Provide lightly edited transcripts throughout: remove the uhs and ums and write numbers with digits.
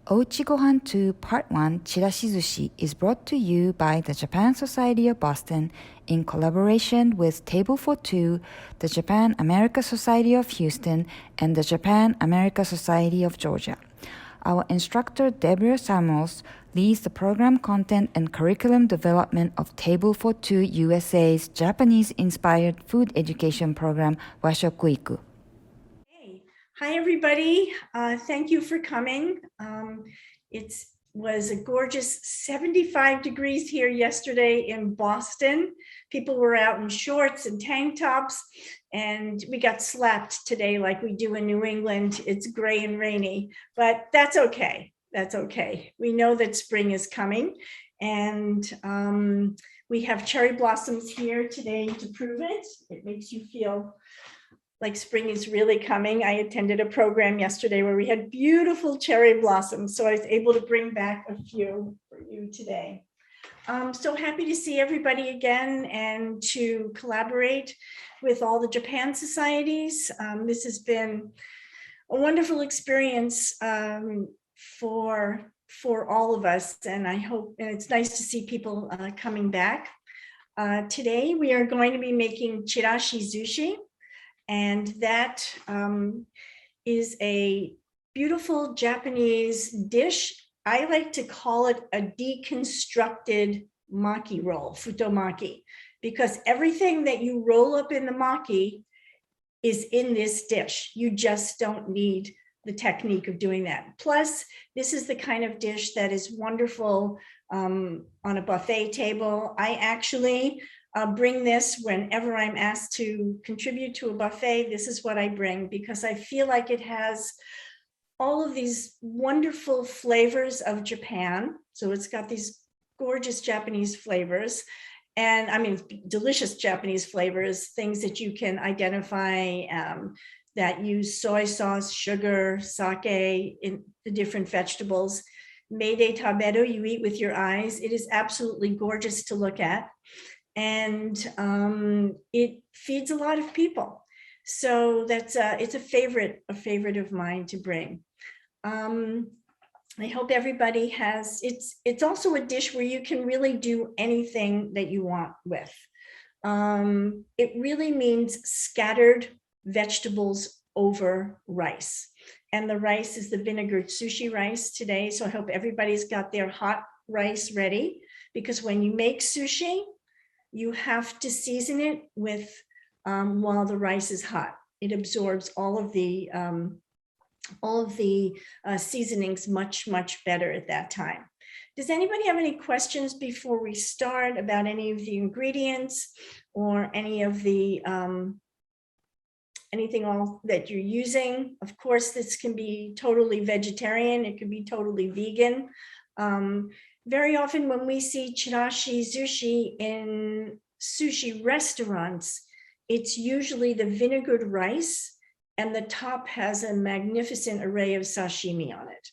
Ouchigohan 2 Part 1 Chirashizushi is brought to you by the Japan Society of Boston in collaboration with Table for Two, the Japan America Society of Houston, and the Japan America Society of Georgia. Our instructor, Deborah Samuels, leads the program content and curriculum development of Table for Two USA's Japanese-inspired food education program, Wa-Shokuiku. Hi, everybody. Thank you for coming. It was a gorgeous 75 degrees here yesterday in Boston. People were out in shorts and tank tops, and we got slapped today like we do in New England. It's gray and rainy, but that's okay. That's okay. We know that spring is coming, and we have cherry blossoms here today to prove it. It makes you feel like spring is really coming. I attended a program yesterday where we had beautiful cherry blossoms, so I was able to bring back a few for you today. So happy to see everybody again and to collaborate with all the Japan societies. This has been a wonderful experience for all of us, and I hope, and it's nice to see people coming back. Today we are going to be making Chirashizushi. And that is a beautiful Japanese dish. I like to call it a deconstructed maki roll, futomaki, because everything that you roll up in the maki is in this dish. You just don't need the technique of doing that. Plus, this is the kind of dish that is wonderful on a buffet table. I actually bring this whenever I'm asked to contribute to a buffet. This is what I bring because I feel like it has all of these wonderful flavors of Japan. So it's got these gorgeous Japanese flavors, and I mean delicious Japanese flavors, things that you can identify that use soy sauce, sugar, sake, in the different vegetables. Meide taberu, you eat with your eyes. It is absolutely gorgeous to look at. And it feeds a lot of people. So that's it's a favorite of mine to bring. I hope everybody has, it's also a dish where you can really do anything that you want with. It really means scattered vegetables over rice. And the rice is the vinegar sushi rice today. So I hope everybody's got their hot rice ready, because when you make sushi, you have to season it with while the rice is hot. It absorbs all of the seasonings much better at that time. Does anybody have any questions before we start about any of the ingredients or any of the anything all that you're using? Of course, this can be totally vegetarian. It can be totally vegan. Very often when we see Chirashizushi in sushi restaurants, it's usually the vinegared rice and the top has a magnificent array of sashimi on it.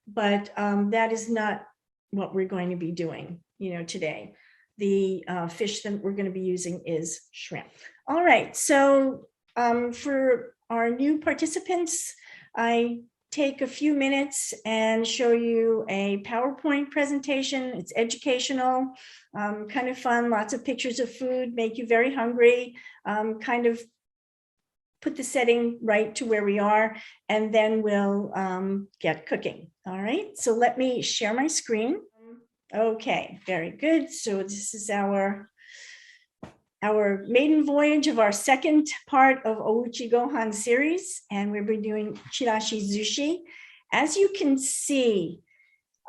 But that is not what we're going to be doing, today. The fish that we're going to be using is shrimp. All right, so for our new participants, I take a few minutes and show you a PowerPoint presentation. It's educational, kind of fun, lots of pictures of food, make you very hungry, kind of put the setting right to where we are, and then we'll get cooking. All right, so let me share my screen. Okay, very good. So this is our maiden voyage of our second part of Ouchigohan series, and we'll be doing Chirashizushi. As you can see,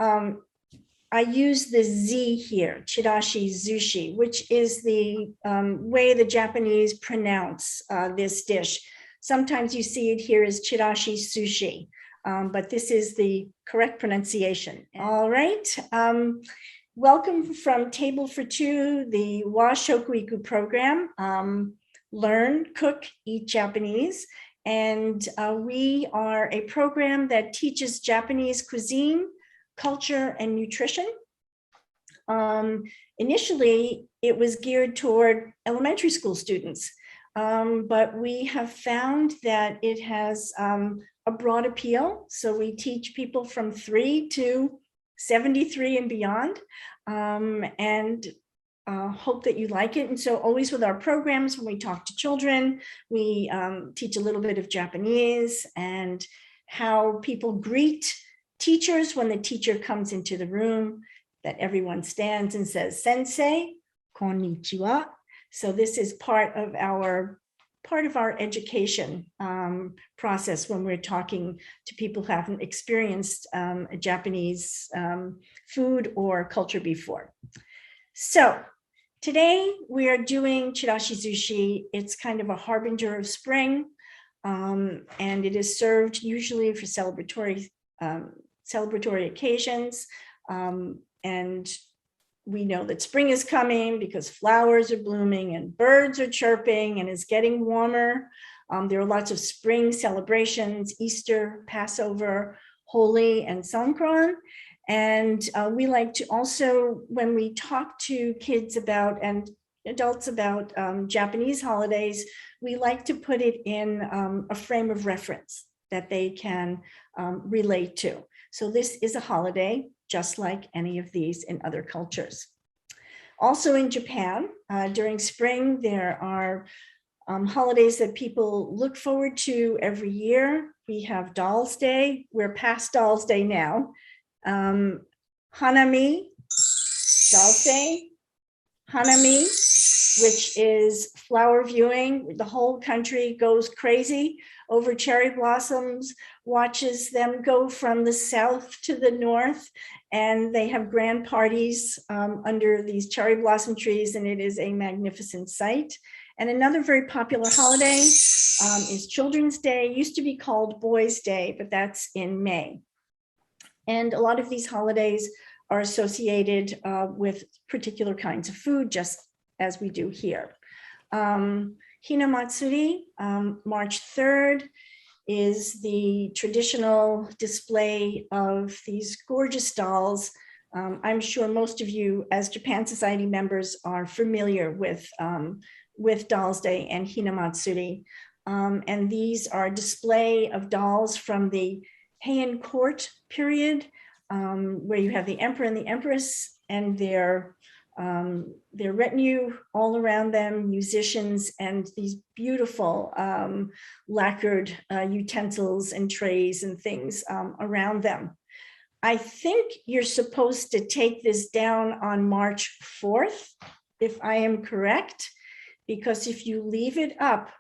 I use the Z here, Chirashizushi, which is the way the Japanese pronounce this dish. Sometimes you see it here as Chirashisushi, but this is the correct pronunciation. All right. Welcome from Table for Two, the Wa-Shokuiku program, Learn, Cook, Eat Japanese. And we are a program that teaches Japanese cuisine, culture, and nutrition. Initially, it was geared toward elementary school students, but we have found that it has a broad appeal. So we teach people from 3 to 73 and beyond, and hope that you like it. And so always with our programs, when we talk to children, we teach a little bit of Japanese and how people greet teachers when the teacher comes into the room, that everyone stands and says, "Sensei, konnichiwa." So this is part of our education process when we're talking to people who haven't experienced a Japanese food or culture before. So today we are doing Chirashizushi. It's kind of a harbinger of spring, and it is served usually for celebratory occasions. And we know that spring is coming because flowers are blooming and birds are chirping and it's getting warmer. There are lots of spring celebrations: Easter, Passover, Holi, and Songkran. And we like to also, when we talk to kids about and adults about Japanese holidays, we like to put it in a frame of reference that they can relate to. So this is a holiday, just like any of these in other cultures. Also in Japan, during spring, there are holidays that people look forward to every year. We have Dolls Day. We're past Dolls Day now. Hanami, Dolls Day. Hanami, which is flower viewing. The whole country goes crazy over cherry blossoms, watches them go from the south to the north, and they have grand parties under these cherry blossom trees, and it is a magnificent sight. And another very popular holiday is Children's Day. It used to be called Boys' Day, but that's in May. And a lot of these holidays are associated with particular kinds of food, just as we do here. Hinamatsuri, March 3rd, is the traditional display of these gorgeous dolls. I'm sure most of you as Japan Society members are familiar with Dolls Day and Hinamatsuri. And these are a display of dolls from the Heian court period, where you have the emperor and the empress and their retinue all around them, musicians, and these beautiful lacquered utensils and trays and things around them. I think you're supposed to take this down on March 4th, if I am correct, because if you leave it up,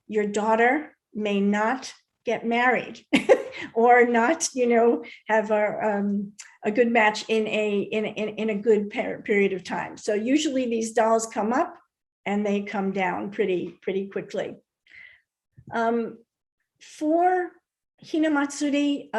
your daughter may not get married or not, have a good match in a good period of time. So usually these dolls come up and they come down pretty quickly. For Hinamatsuri,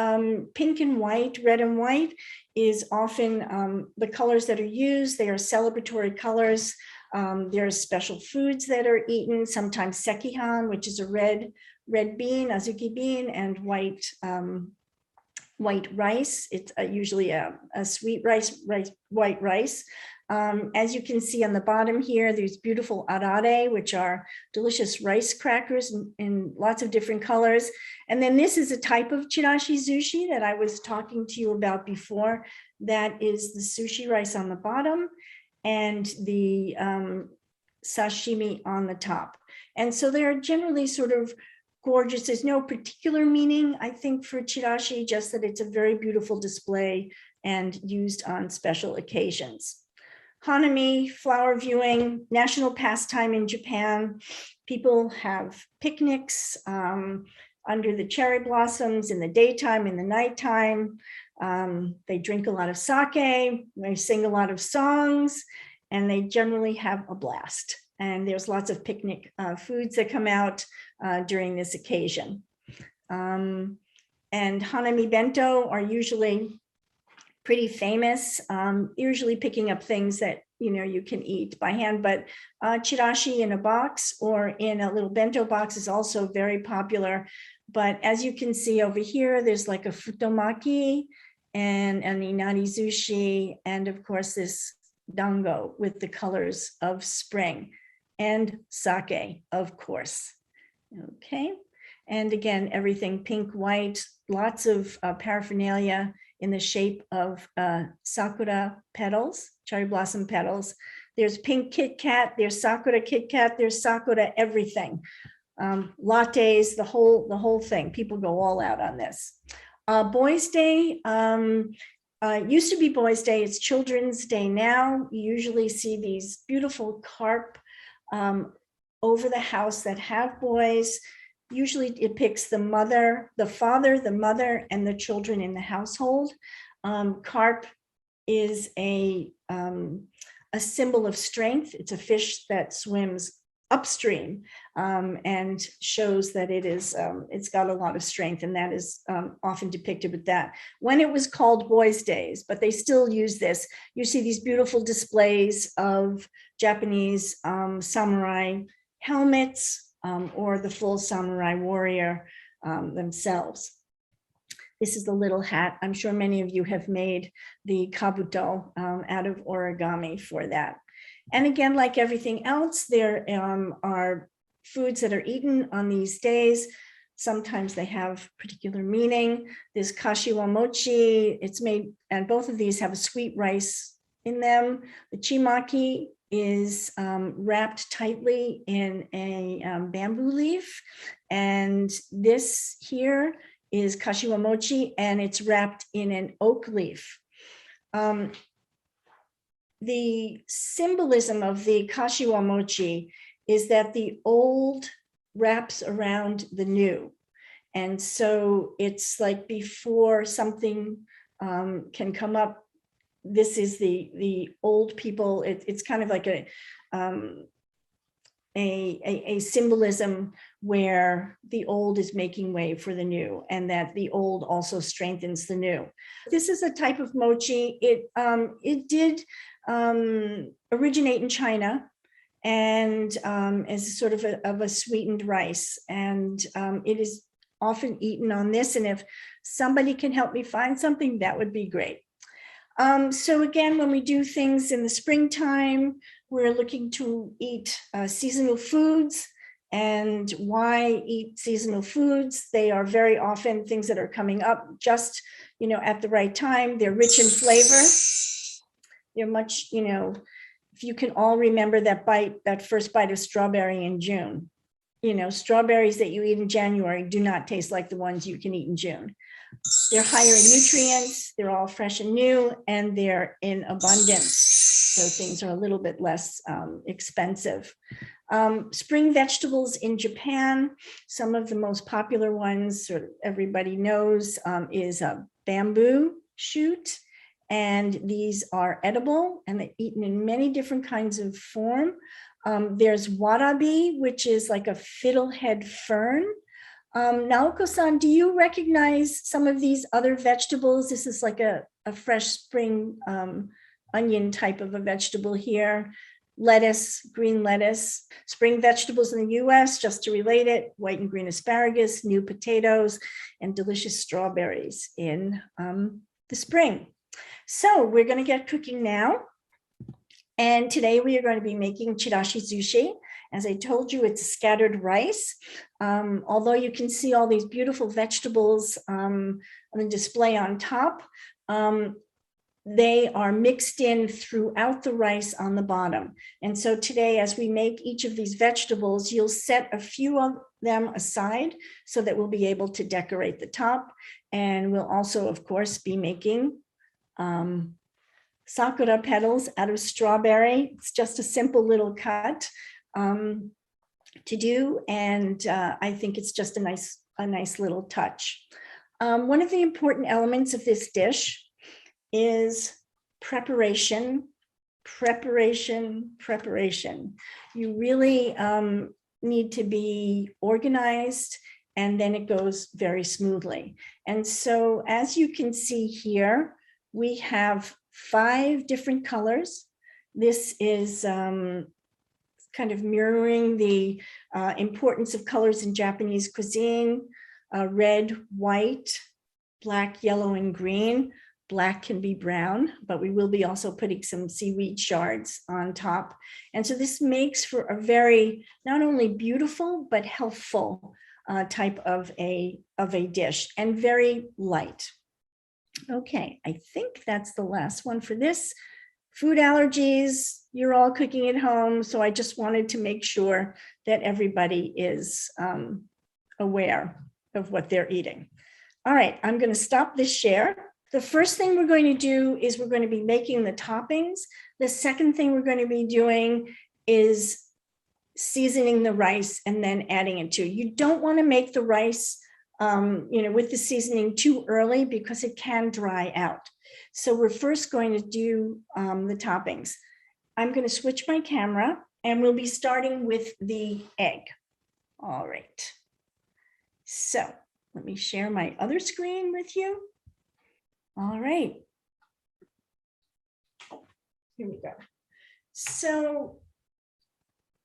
pink and white, red and white is often the colors that are used. They are celebratory colors. There are special foods that are eaten, sometimes sekihan, which is a red bean, azuki bean, and white rice. It's usually a sweet white rice. As you can see on the bottom here, there's beautiful arare, which are delicious rice crackers in lots of different colors. And then this is a type of chirashizushi that I was talking to you about before. That is the sushi rice on the bottom and the sashimi on the top. And so they're generally sort of gorgeous. There's no particular meaning, I think, for chirashi, just that it's a very beautiful display and used on special occasions. Hanami, flower viewing, national pastime in Japan. People have picnics under the cherry blossoms in the daytime, in the nighttime. They drink a lot of sake, they sing a lot of songs, and they generally have a blast. And there's lots of picnic foods that come out during this occasion. And Hanami Bento are usually pretty famous, usually picking up things that you can eat by hand, but chirashi in a box or in a little bento box is also very popular. But as you can see over here, there's like a futomaki and an inarizushi, and of course this dango with the colors of spring, and sake, of course. Okay, And again, everything pink, white, lots of paraphernalia in the shape of sakura petals, cherry blossom petals. There's pink Kit Kat, there's sakura Kit Kat, there's sakura everything. Lattes, the whole thing. People go all out on this. Boys' Day, used to be Boys' Day, it's Children's Day now. You usually see these beautiful carp over the house that have boys. Usually it depicts the mother, the father, the mother, and the children in the household. Carp is a symbol of strength. It's a fish that swims upstream and shows that it's got a lot of strength, and that is often depicted with that. When it was called Boys' Days, but they still use this. You see these beautiful displays of Japanese samurai helmets or the full samurai warrior themselves. This is the little hat. I'm sure many of you have made the kabuto out of origami for that. And again, like everything else, there are foods that are eaten on these days. Sometimes they have particular meaning. There's kashiwa mochi. It's made, and both of these have a sweet rice in them. The chimaki is wrapped tightly in a bamboo leaf. And this here is kashiwa mochi, and it's wrapped in an oak leaf. The symbolism of the kashiwa mochi is that the old wraps around the new. And so it's like before something can come up, this is the old people. It's kind of like a symbolism where the old is making way for the new, and that the old also strengthens the new. This is a type of mochi. It did originate in China, and as sort of a sweetened rice, and it is often eaten on this. And if somebody can help me find something, that would be great. So again, when we do things in the springtime, we're looking to eat seasonal foods. And why eat seasonal foods? They are very often things that are coming up just, at the right time. They're rich in flavor. They're much, if you can all remember that first bite of strawberry in June. Strawberries that you eat in January do not taste like the ones you can eat in June. They're higher in nutrients, they're all fresh and new, and they're in abundance. So things are a little bit less expensive. Spring vegetables in Japan, some of the most popular ones, sort of everybody knows, is a bamboo shoot. And these are edible, and they're eaten in many different kinds of form. There's warabi, which is like a fiddlehead fern. Naoko-san, do you recognize some of these other vegetables? This is like a fresh spring onion type of a vegetable here. Lettuce, green lettuce. Spring vegetables in the US, just to relate it, white and green asparagus, new potatoes, and delicious strawberries in the spring. So we're going to get cooking now. And today we are going to be making Chirashizushi. As I told you, it's scattered rice. Although you can see all these beautiful vegetables on the display on top, they are mixed in throughout the rice on the bottom. And so today, as we make each of these vegetables, you'll set a few of them aside so that we'll be able to decorate the top. And we'll also, of course, be making sakura petals out of strawberry. It's just a simple little cut to do, and I think it's just a nice little touch. One of the important elements of this dish is preparation. You really need to be organized, and then it goes very smoothly. And so, as you can see here, we have 5 different colors. This is kind of mirroring the importance of colors in Japanese cuisine. Red, white, black, yellow, and green. Black can be brown, but we will be also putting some seaweed shards on top. And so this makes for a very, not only beautiful, but healthful type of a dish, and very light. Okay, I think that's the last one for this. Food allergies, you're all cooking at home, so I just wanted to make sure that everybody is aware of what they're eating. All right, I'm going to stop this share. The first thing we're going to do is we're going to be making the toppings. The second thing we're going to be doing is seasoning the rice and then adding it to. You don't want to make the rice with the seasoning too early because it can dry out. So we're first going to do the toppings. I'm going to switch my camera and we'll be starting with the egg. All right. So let me share my other screen with you. All right. Here we go. So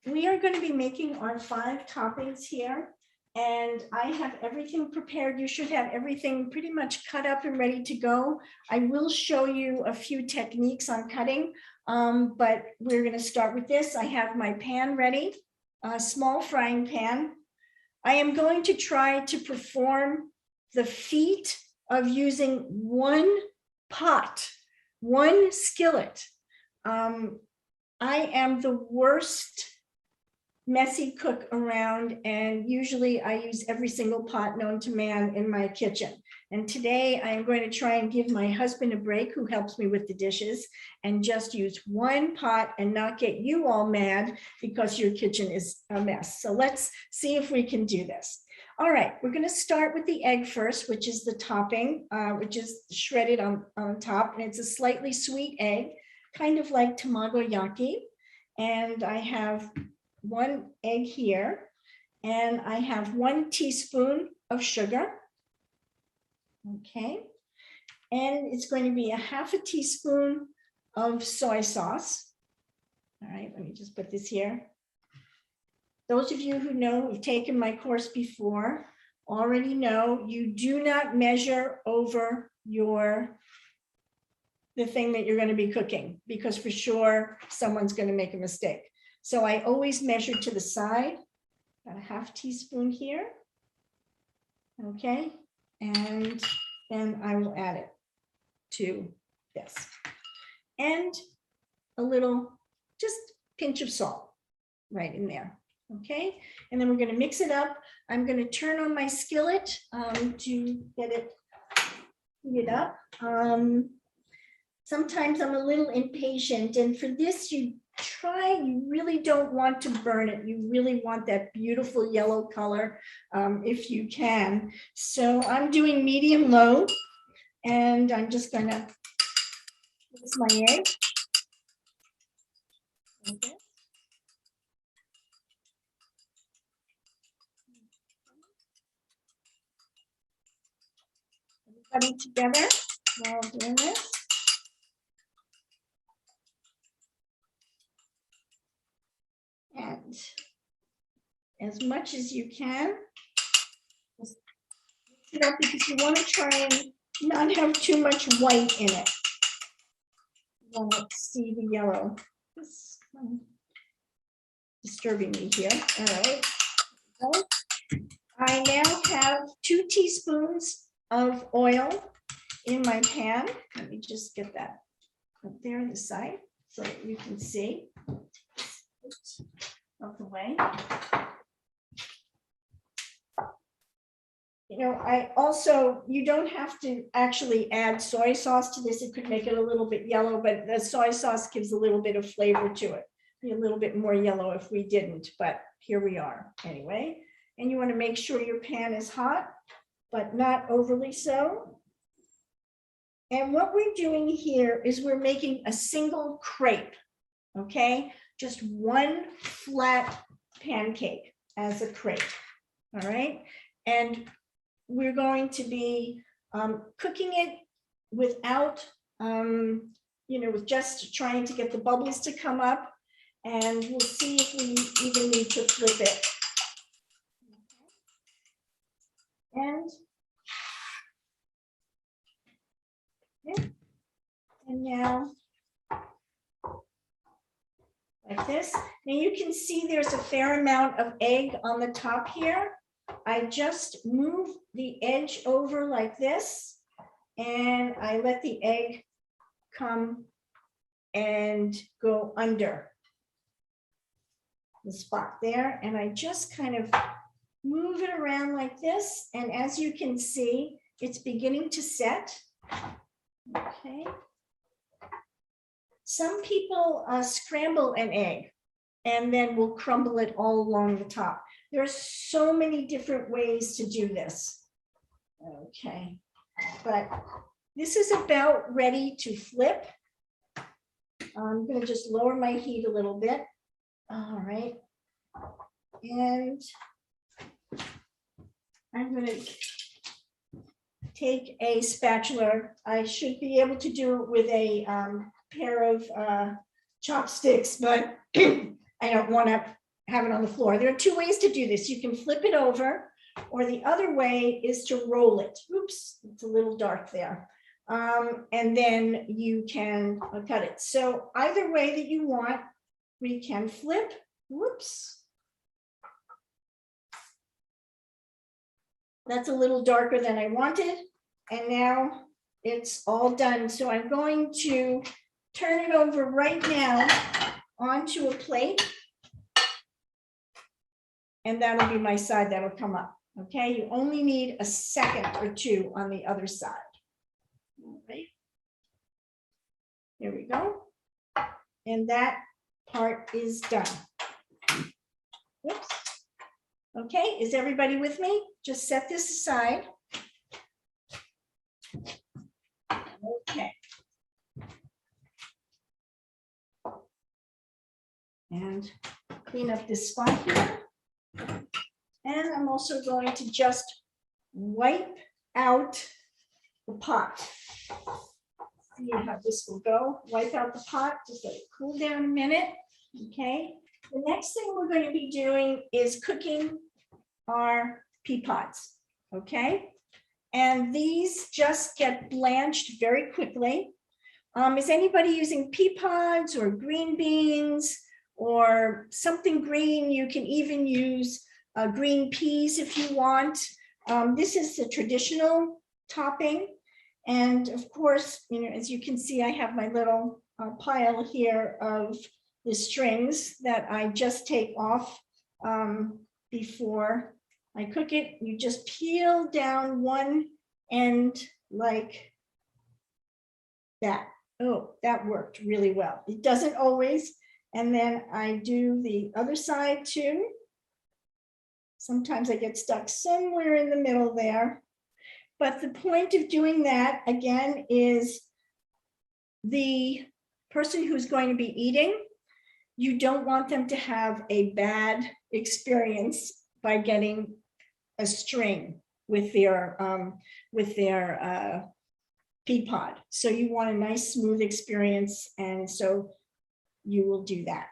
we are going to be making our 5 toppings here, and I have everything prepared. You should have everything pretty much cut up and ready to go. I will show you a few techniques on cutting, but we're going to start with this. I have my pan ready, a small frying pan. I am going to try to perform the feat of using one pot, one skillet. I am the worst messy cook around, and usually I use every single pot known to man in my kitchen. And today I am going to try and give my husband a break, who helps me with the dishes, and just use one pot and not get you all mad because your kitchen is a mess. So let's see if we can do this. All right, we're going to start with the egg first, which is the topping, which is shredded on top, and it's a slightly sweet egg, kind of like tamagoyaki. And I have 1 egg here, and I have 1 teaspoon of sugar. Okay, and it's going to be a ½ teaspoon of soy sauce. All right, let me just put this here. Those of you who know, who've taken my course before, already know you do not measure over the thing that you're going to be cooking, because for sure someone's going to make a mistake. So I always measure to the side, about a ½ teaspoon here. Okay, and then I will add it to this. And a little, just pinch of salt right in there. Okay, and then we're going to mix it up. I'm going to turn on my skillet to get it heated up. Sometimes I'm a little impatient, and for this you really don't want to burn it. You really want that beautiful yellow color if you can. So I'm doing medium low, and I'm just going to mix my egg. Okay. Everybody together while doing this. And as much as you can, just mix it up, because you want to try and not have too much white in it. You want to see the yellow. This disturbing me here. All right. I now have 2 teaspoons of oil in my pan. Let me just get that up there on the side so that you can see. Oops, out the way. You know, you don't have to actually add soy sauce to this. It could make it a little bit yellow, but the soy sauce gives a little bit of flavor to it. Be a little bit more yellow if we didn't, but here we are anyway. And you want to make sure your pan is hot, but not overly so. And what we're doing here is we're making a single crepe, okay? Just one flat pancake as a crepe, all right? And we're going to be cooking it without, with just trying to get the bubbles to come up, and we'll see if we even need to flip it. And now, like this. Now you can see there's a fair amount of egg on the top here. I just move the edge over like this, and I let the egg come and go under the spot there. And I just kind of move it around like this. And as you can see, it's beginning to set. Okay. Some people scramble an egg and then we'll crumble it all along the top. There are so many different ways to do this. Okay, but this is about ready to flip. I'm going to just lower my heat a little bit. All right. And I'm going to take a spatula. I should be able to do it with a pair of chopsticks, but I don't want to have it on the floor. There are two ways to do this. You can flip it over, or the other way is to roll it. Oops, it's a little dark there. And then you can cut it. So either way that you want, we can flip. Whoops. That's a little darker than I wanted. And now it's all done. So I'm going to turn it over right now onto a plate. And that'll be my side that'll come up. Okay, you only need a second or two on the other side. All right. There we go. And that part is done. Oops. Okay, is everybody with me? Just set this aside. Okay. And clean up this spot here. And I'm also going to just wipe out the pot. See how this will go. Wipe out the pot, just let it cool down a minute. Okay. The next thing we're going to be doing is cooking our pea pods. Okay. And these just get blanched very quickly. Is anybody using pea pods or green beans or something green? You can even use green peas if you want. This is the traditional topping. And of course, you know, as you can see, I have my little pile here of the strings that I just take off before I cook it. You just peel down one end like that. Oh, that worked really well. It doesn't always. And then I do the other side too. Sometimes I get stuck somewhere in the middle there. But the point of doing that, again, is the person who's going to be eating, you don't want them to have a bad experience by getting a string with their pea pod. So you want a nice smooth experience, and so you will do that.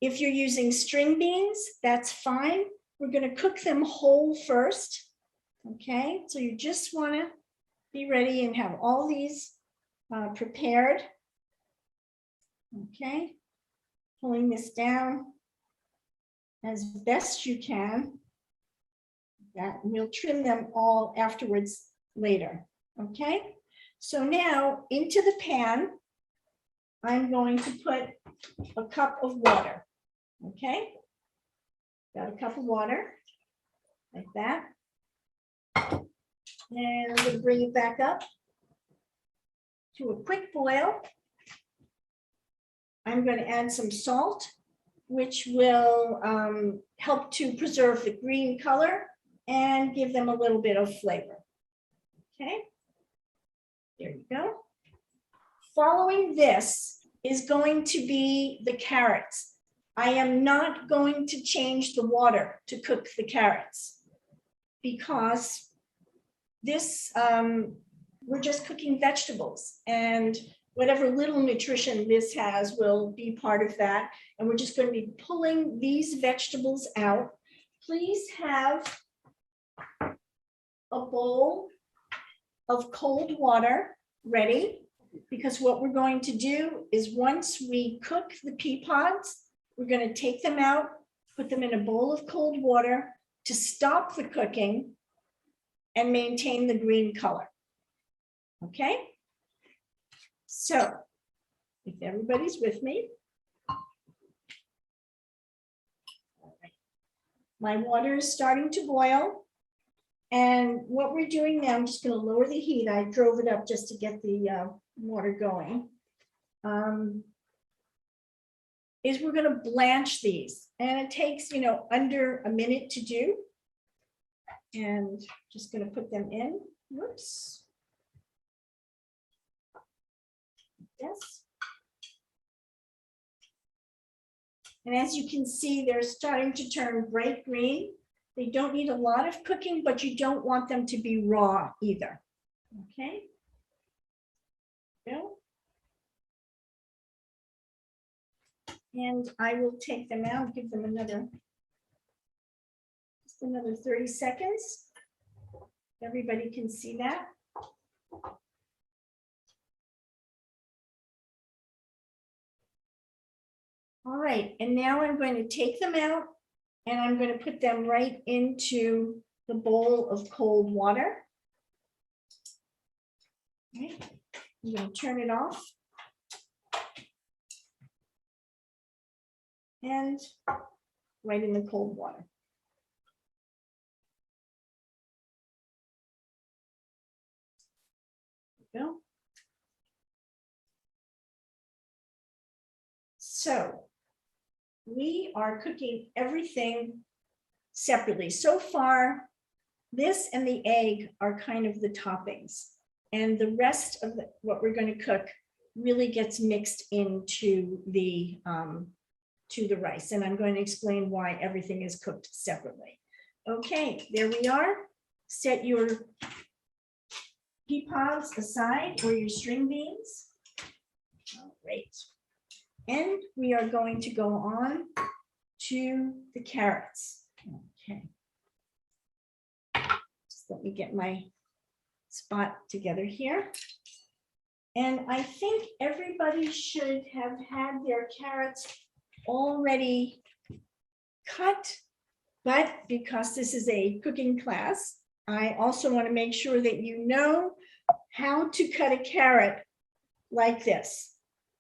If you're using string beans, that's fine. We're going to cook them whole first. Okay, so you just want to be ready and have all these prepared. Okay, pulling this down as best you can. That we'll trim them all afterwards later. Okay, so now into the pan, I'm going to put a cup of water. Okay, got a cup of water like that. And I'm going to bring it back up to a quick boil. I'm going to add some salt, which will help to preserve the green color and give them a little bit of flavor. Okay, there you go. Following this is going to be the carrots. I am not going to change the water to cook the carrots because this, we're just cooking vegetables, and whatever little nutrition this has will be part of that. And we're just going to be pulling these vegetables out. Please have a bowl of cold water ready, because what we're going to do is once we cook the pea pods, we're going to take them out, put them in a bowl of cold water, to stop the cooking and maintain the green color. Okay? So if everybody's with me. My water is starting to boil. And what we're doing now, I'm just going to lower the heat. I drove it up just to get the water going. Is we're going to blanch these. And it takes, under a minute to do. And just going to put them in. Whoops. Yes. And as you can see, they're starting to turn bright green. They don't need a lot of cooking, but you don't want them to be raw either. Okay. Go. And I will take them out, give them just another 30 seconds. Everybody can see that. All right, and now I'm going to take them out and I'm going to put them right into the bowl of cold water. Okay. I'm going to turn it off. And right in the cold water. There we go. So we are cooking everything separately. So far, this and the egg are kind of the toppings. And the rest of what we're going to cook really gets mixed into the rice. And I'm going to explain why everything is cooked separately. Okay, there we are. Set your pea pods aside or your string beans. Oh, great. And we are going to go on to the carrots. Okay. Just let me get my spot together here. And I think everybody should have had their carrots already cut, but because this is a cooking class, I also want to make sure that you know how to cut a carrot like this.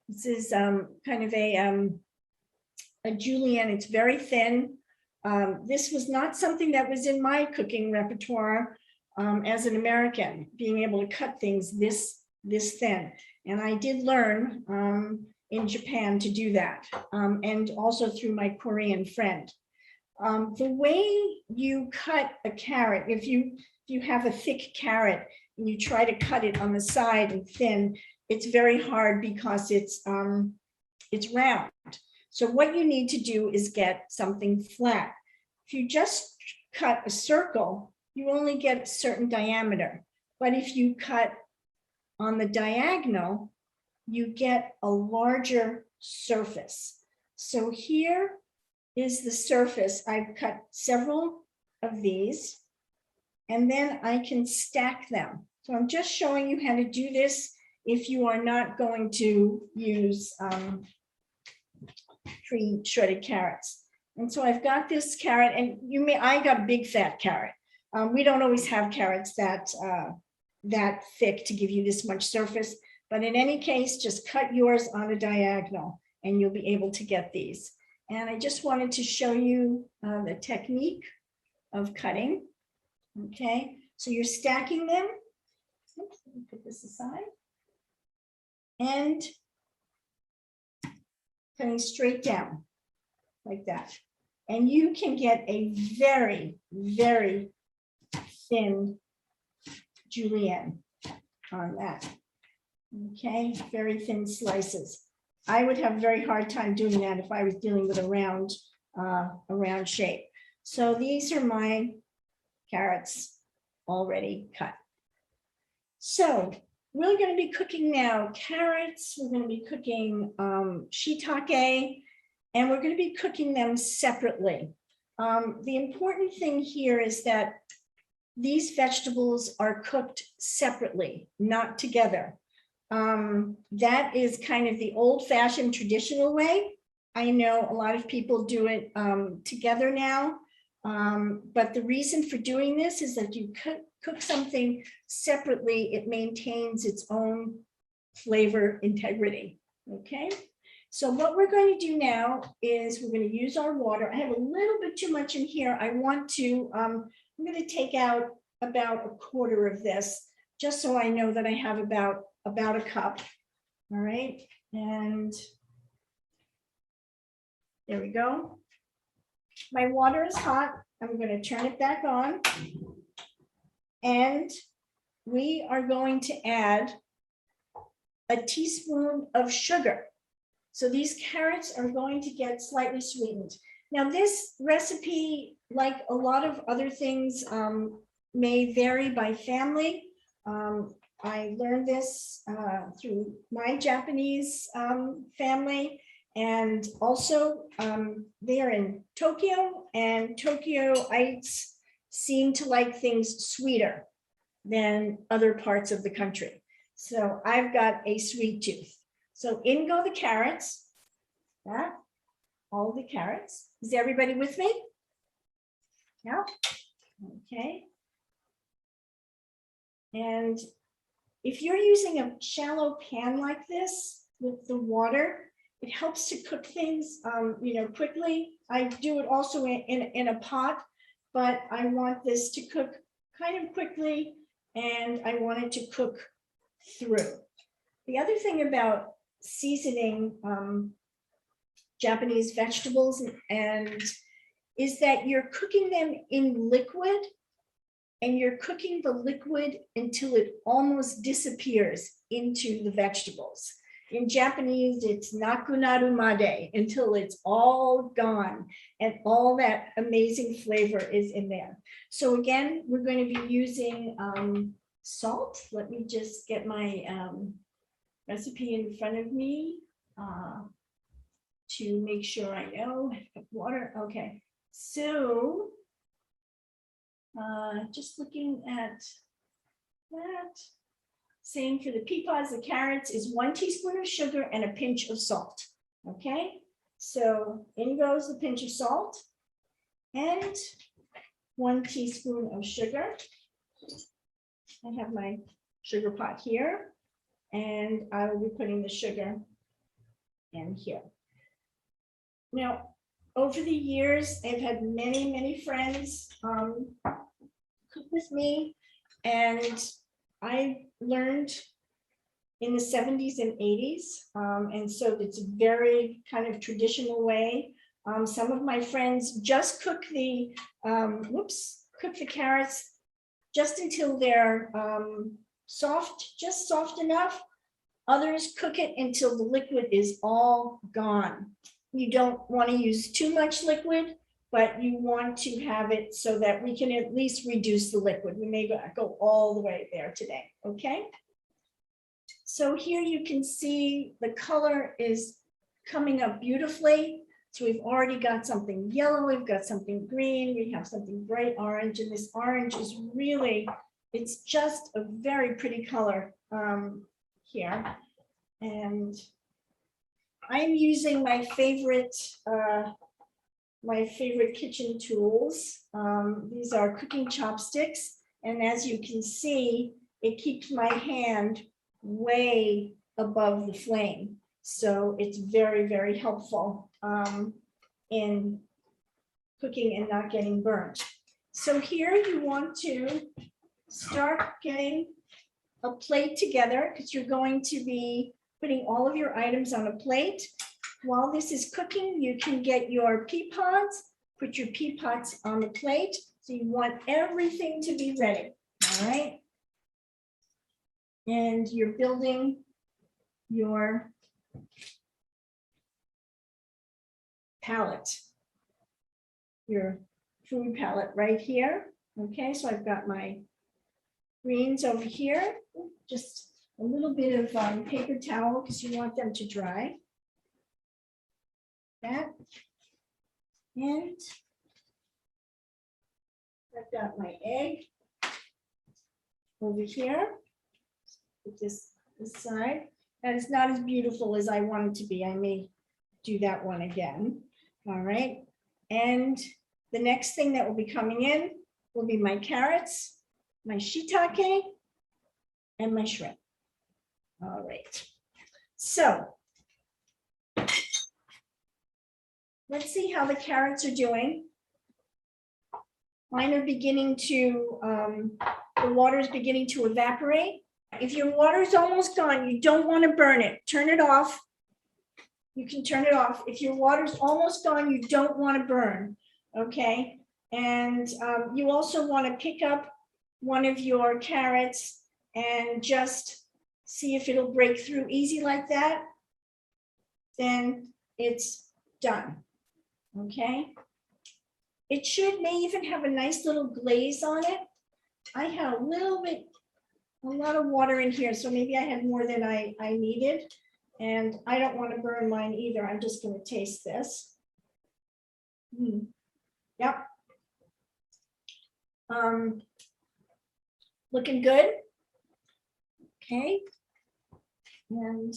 This is kind of a julienne. It's very thin. This was not something that was in my cooking repertoire as an American, being able to cut things this thin. And I did learn in Japan to do that, and also through my Korean friend. The way you cut a carrot, if you have a thick carrot and you try to cut it on the side and thin, it's very hard because it's round. So what you need to do is get something flat. If you just cut a circle, you only get a certain diameter. But if you cut on the diagonal, you get a larger surface. So here is the surface. I've cut several of these, and then I can stack them. So I'm just showing you how to do this if you are not going to use pre-shredded carrots. And so I've got this carrot, and I got a big fat carrot. We don't always have carrots that thick to give you this much surface, but in any case, just cut yours on a diagonal and you'll be able to get these. And I just wanted to show you the technique of cutting. Okay, so you're stacking them. Oops, let me put this aside. And cutting straight down like that. And you can get a very, very thin julienne on that. Okay, very thin slices. I would have a very hard time doing that if I was dealing with a round shape. So these are my carrots already cut. So we're going to be cooking now carrots. We're going to be cooking shiitake, and we're going to be cooking them separately. The important thing here is that these vegetables are cooked separately, not together. That is kind of the old-fashioned traditional way. I know a lot of people do it together now. But the reason for doing this is that you cook something separately, it maintains its own flavor integrity. Okay, so what we're going to do now is we're going to use our water. I have a little bit too much in here. I want to, I'm going to take out about a quarter of this, just so I know that I have about a cup. All right, and there we go. My water is hot. I'm going to turn it back on. And we are going to add a teaspoon of sugar. So these carrots are going to get slightly sweetened. Now this recipe, like a lot of other things, may vary by family. I learned this through my Japanese family. And also they are in Tokyo, and Tokyoites seem to like things sweeter than other parts of the country. So I've got a sweet tooth. So in go the carrots, all the carrots. Is everybody with me? Yeah, okay. And if you're using a shallow pan like this with the water, it helps to cook things, quickly. I do it also in a pot, but I want this to cook kind of quickly, and I want it to cook through. The other thing about seasoning Japanese vegetables is that you're cooking them in liquid, and you're cooking the liquid until it almost disappears into the vegetables. In Japanese, it's nakunaru made, until it's all gone and all that amazing flavor is in there. So again, we're going to be using salt. Let me just get my recipe in front of me to make sure I know. Water, okay. So just looking at that. Same for the pea pods, the carrots is 1 teaspoon of sugar and a pinch of salt. Okay, so in goes the pinch of salt and 1 teaspoon of sugar. I have my sugar pot here, and I will be putting the sugar in here. Now, over the years, I've had many friends cook with me, and I learned in the 70s and 80s. And so it's a very kind of traditional way. Some of my friends just cook the, cook the carrots just until they're soft, just soft enough. Others cook it until the liquid is all gone. You don't want to use too much liquid, but you want to have it so that we can at least reduce the liquid. We may go all the way there today, okay? So here you can see the color is coming up beautifully. So we've already got something yellow, we've got something green, we have something bright orange, and this orange is really, it's just a very pretty color here. And I'm using my favorite kitchen tools. These are cooking chopsticks. And as you can see, it keeps my hand way above the flame. So it's very helpful in cooking and not getting burnt. So here you want to start getting a plate together, because you're going to be putting all of your items on a plate. While this is cooking, you can get your pea pods, put your pea pods on the plate. So you want everything to be ready, all right? And you're building your palette, your food palette right here. Okay, so I've got my greens over here, just a little bit of paper towel because you want them to dry. That, and I've got my egg over here. Put this side. That is not as beautiful as I want it to be. I may do that one again. All right, and the next thing that will be coming in will be my carrots, my shiitake, and my shrimp. All right. So let's see how the carrots are doing. Mine are beginning to, the water is beginning to evaporate. If your water is almost gone, you don't want to burn it. Turn it off. You can turn it off. If your water is almost gone, you don't want to burn, okay? And you also want to pick up one of your carrots and just see if it'll break through easy like that. Then it's done, okay? It may even have a nice little glaze on it. I had a lot of water in here, so maybe I had more than I needed. And I don't want to burn mine either. I'm just going to taste this. Yep. Looking good. Okay. And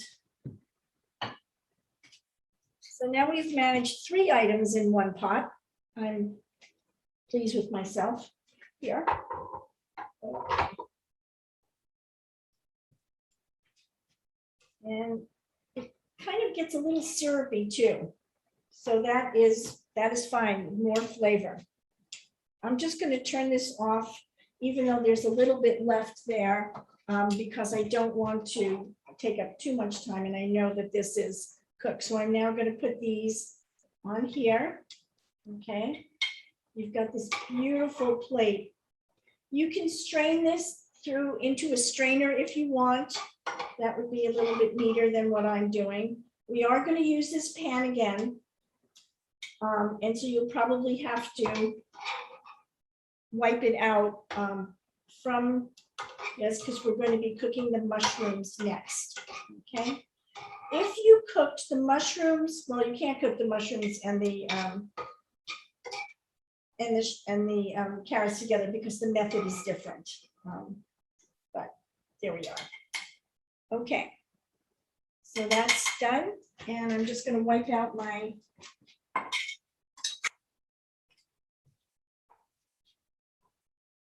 so now we've managed 3 items in one pot. I'm pleased with myself here. Okay. And it kind of gets a little syrupy too. So that is fine, more flavor. I'm just going to turn this off, even though there's a little bit left there, because I don't want to take up too much time, and I know that this is cooked. So I'm now going to put these on here. Okay, you've got this beautiful plate. You can strain this through into a strainer if you want. That would be a little bit neater than what I'm doing. We are going to use this pan again. And so you'll probably have to wipe it out from, yes, because we're going to be cooking the mushrooms next, okay? If you cooked the mushrooms, well, you can't cook the mushrooms and the carrots together because the method is different. But there we are. Okay, so that's done, and I'm just going to wipe out my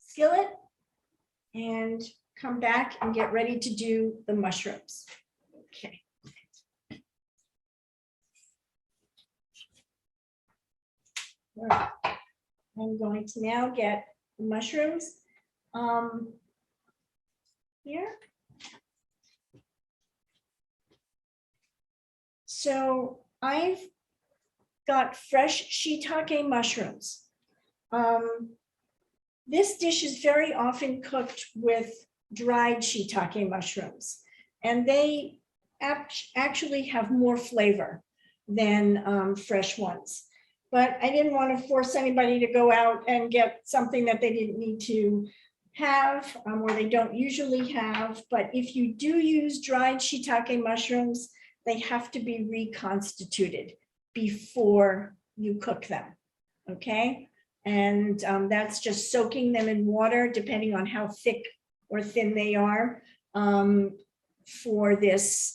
skillet and come back and get ready to do the mushrooms. Okay. All right. I'm going to now get the mushrooms here. So I've got fresh shiitake mushrooms. This dish is very often cooked with dried shiitake mushrooms, and they actually have more flavor than fresh ones. But I didn't want to force anybody to go out and get something that they didn't need to have or they don't usually have. But if you do use dried shiitake mushrooms, they have to be reconstituted before you cook them, okay? And that's just soaking them in water, depending on how thick or thin they are for this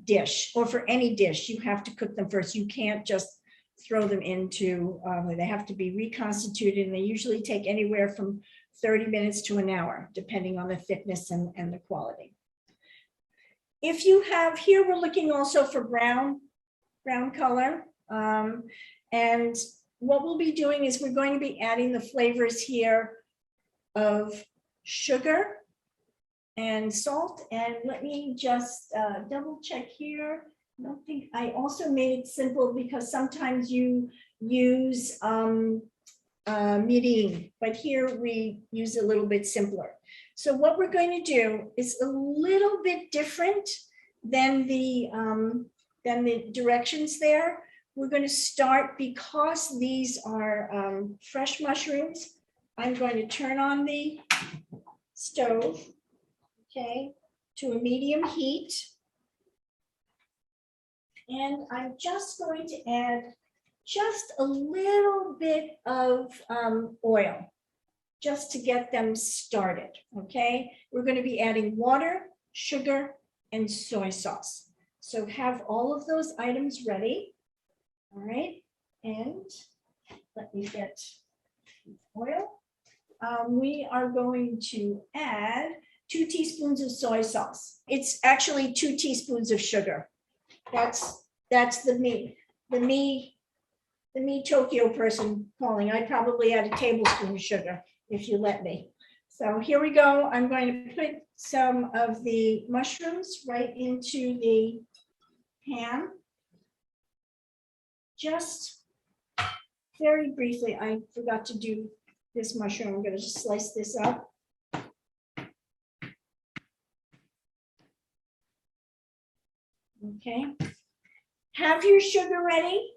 dish, or for any dish. You have to cook them first. You can't just throw them into, they have to be reconstituted, and they usually take anywhere from 30 minutes to an hour, depending on the thickness and the quality. If you have, here we're looking also for brown color. And what we'll be doing is we're going to be adding the flavors here of sugar and salt. And let me just double check here. I don't think, I also made it simple because sometimes you use mirin, but here we use a little bit simpler. So what we're going to do is a little bit different than the directions there. We're going to start, because these are fresh mushrooms, I'm going to turn on the stove, okay, to a medium heat. And I'm just going to add just a little bit of oil, just to get them started, okay? We're going to be adding water, sugar, and soy sauce. So have all of those items ready, all right? And let me get oil. We are going to add 2 teaspoons of soy sauce. It's actually 2 teaspoons of sugar. That's the me Tokyo person calling. I'd probably add a tablespoon of sugar if you let me. So here we go. I'm going to put some of the mushrooms right into the pan. Just very briefly, I forgot to do this mushroom. I'm going to just slice this up. Okay. Have your sugar ready.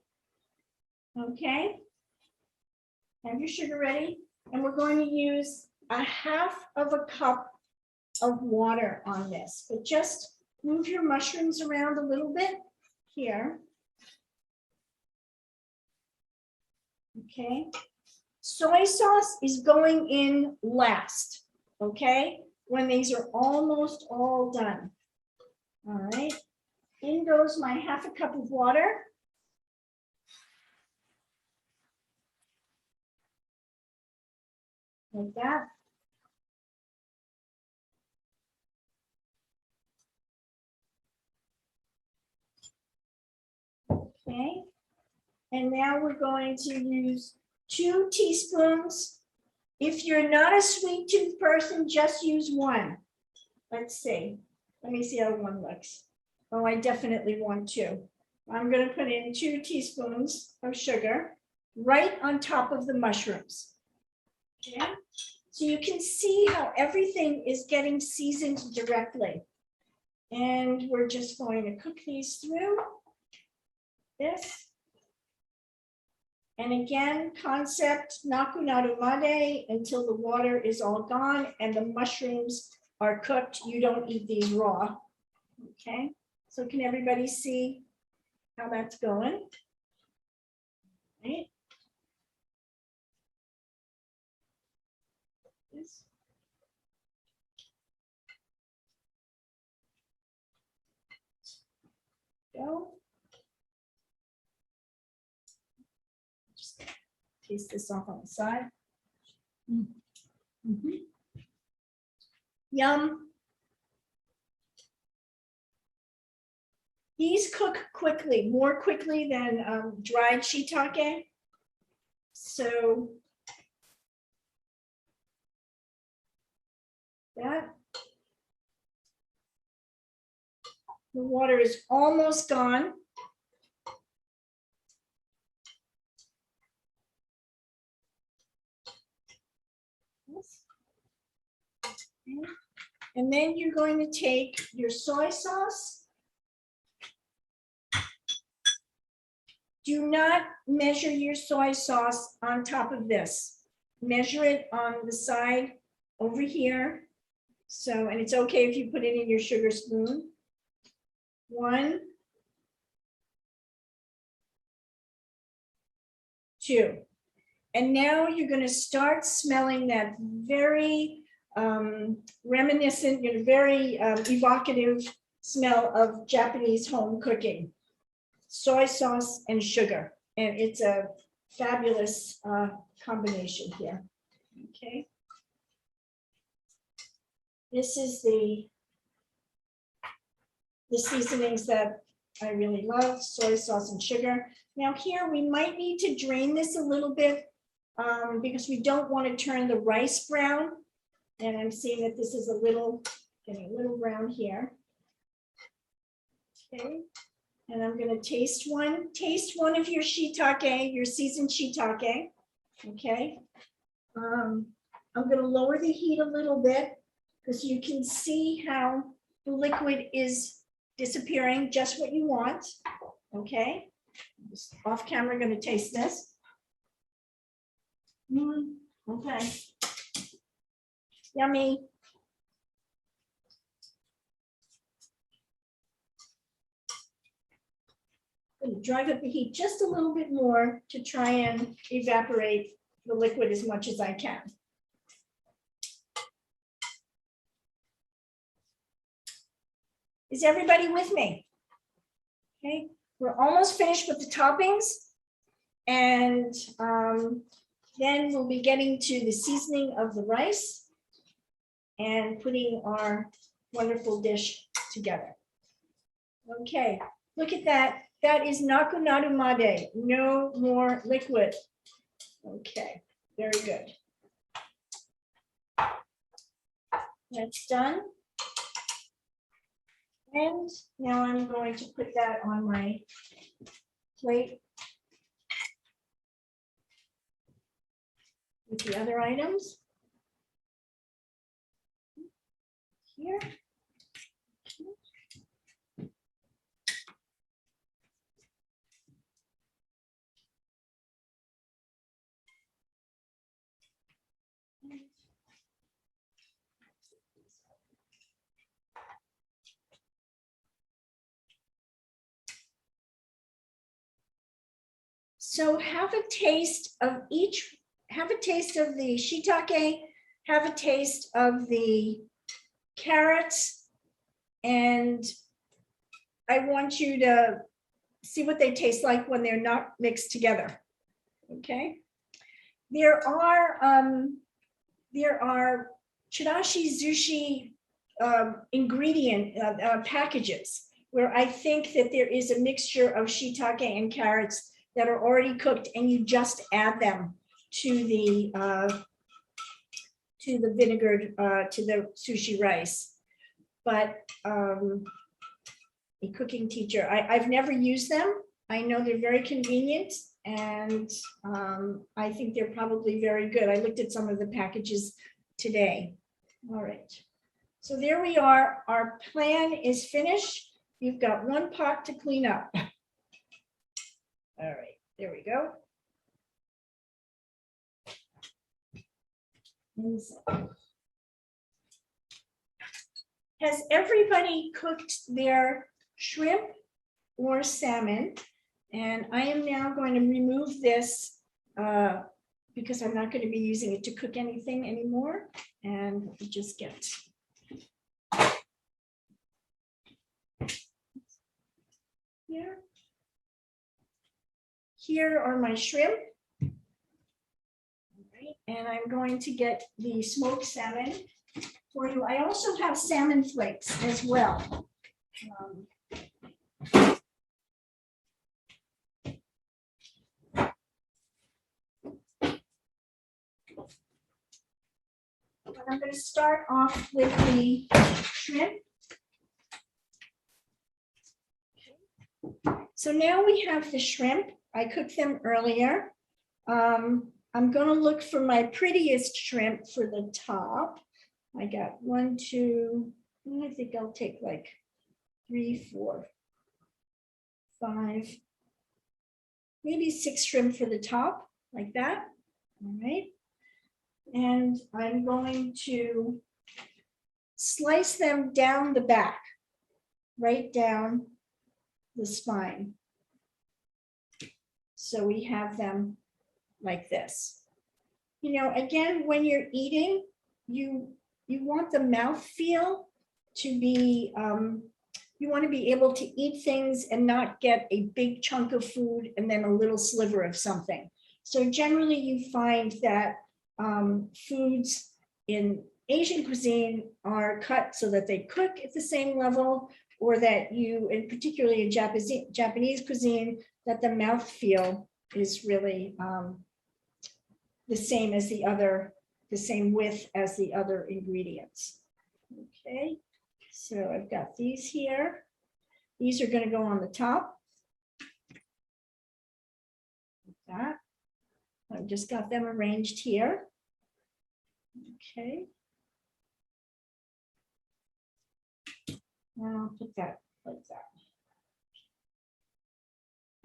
Okay. Have your sugar ready. And we're going to use 1/2 cup of water on this, but just move your mushrooms around a little bit here. Okay. Soy sauce is going in last, okay, when these are almost all done. All right. In goes my 1/2 cup of water. Like that. Okay. And now we're going to use 2 teaspoons. If you're not a sweet tooth person, just use 1. Let's see. Let me see how 1 looks. Oh, I definitely want 2. I'm going to put in 2 teaspoons of sugar right on top of the mushrooms. Okay. So you can see how everything is getting seasoned directly. And we're just going to cook these through this. And again, concept naku naru made until the water is all gone and the mushrooms are cooked. You don't eat these raw. Okay, so can everybody see how that's going? Right. This. Go. Just taste this off on the side. Yum. These cook quickly, more quickly than dried shiitake. So that. The water is almost gone. Okay. And then you're going to take your soy sauce. Do not measure your soy sauce on top of this. Measure it on the side over here. So, and it's okay if you put it in your sugar spoon. 1, 2. And now you're going to start smelling that very reminiscent, very evocative smell of Japanese home cooking. Soy sauce and sugar. And it's a fabulous combination here. Okay. This is the seasonings that I really love, soy sauce and sugar. Now here we might need to drain this a little bit because we don't want to turn the rice brown. And I'm seeing that this is getting a little brown here. Okay. And I'm going to taste one. Taste one of your shiitake, your seasoned shiitake. Okay. I'm going to lower the heat a little bit because you can see how the liquid is disappearing, just what you want. Okay. Just off camera, going to taste this. Okay. Yummy. I'm going to drive up the heat just a little bit more to try and evaporate the liquid as much as I can. Is everybody with me? Okay, we're almost finished with the toppings. And then we'll be getting to the seasoning of the rice and putting our wonderful dish together. Okay, look at that. That is nakunaru made, no more liquid. Okay, very good. That's done. And now I'm going to put that on my plate with the other items. Here. So have a taste of each, have a taste of the shiitake, have a taste of the carrots, and I want you to see what they taste like when they're not mixed together. Okay. There are Chirashizushi ingredient packages where I think that there is a mixture of shiitake and carrots that are already cooked, and you just add them to the vinegar, to the sushi rice. But a cooking teacher, I've never used them. I know they're very convenient, and I think they're probably very good. I looked at some of the packages today. All right, so there we are. Our plan is finished. You've got one pot to clean up. All right, there we go. Has everybody cooked their shrimp or salmon? And I am now going to remove this because I'm not going to be using it to cook anything anymore. And just get here. Here are my shrimp. All right, and I'm going to get the smoked salmon for you. I also have salmon flakes as well. But I'm going to start off with the shrimp. So now we have the shrimp. I cooked them earlier. I'm going to look for my prettiest shrimp for the top. I got 1, 2, I think I'll take like 3, 4, 5, maybe 6 shrimp for the top, like that. All right. And I'm going to slice them down the back, right down the spine. So we have them like this. You know, again, when you're eating, you want the mouth feel to be, you want to be able to eat things and not get a big chunk of food and then a little sliver of something. So generally you find that foods in Asian cuisine are cut so that they cook at the same level, or that you, and particularly in Japanese cuisine, that the mouthfeel is really the same as the other, the same width as the other ingredients. Okay, so I've got these here. These are going to go on the top. Like that. I've just got them arranged here. Okay. Now I'll put that like that.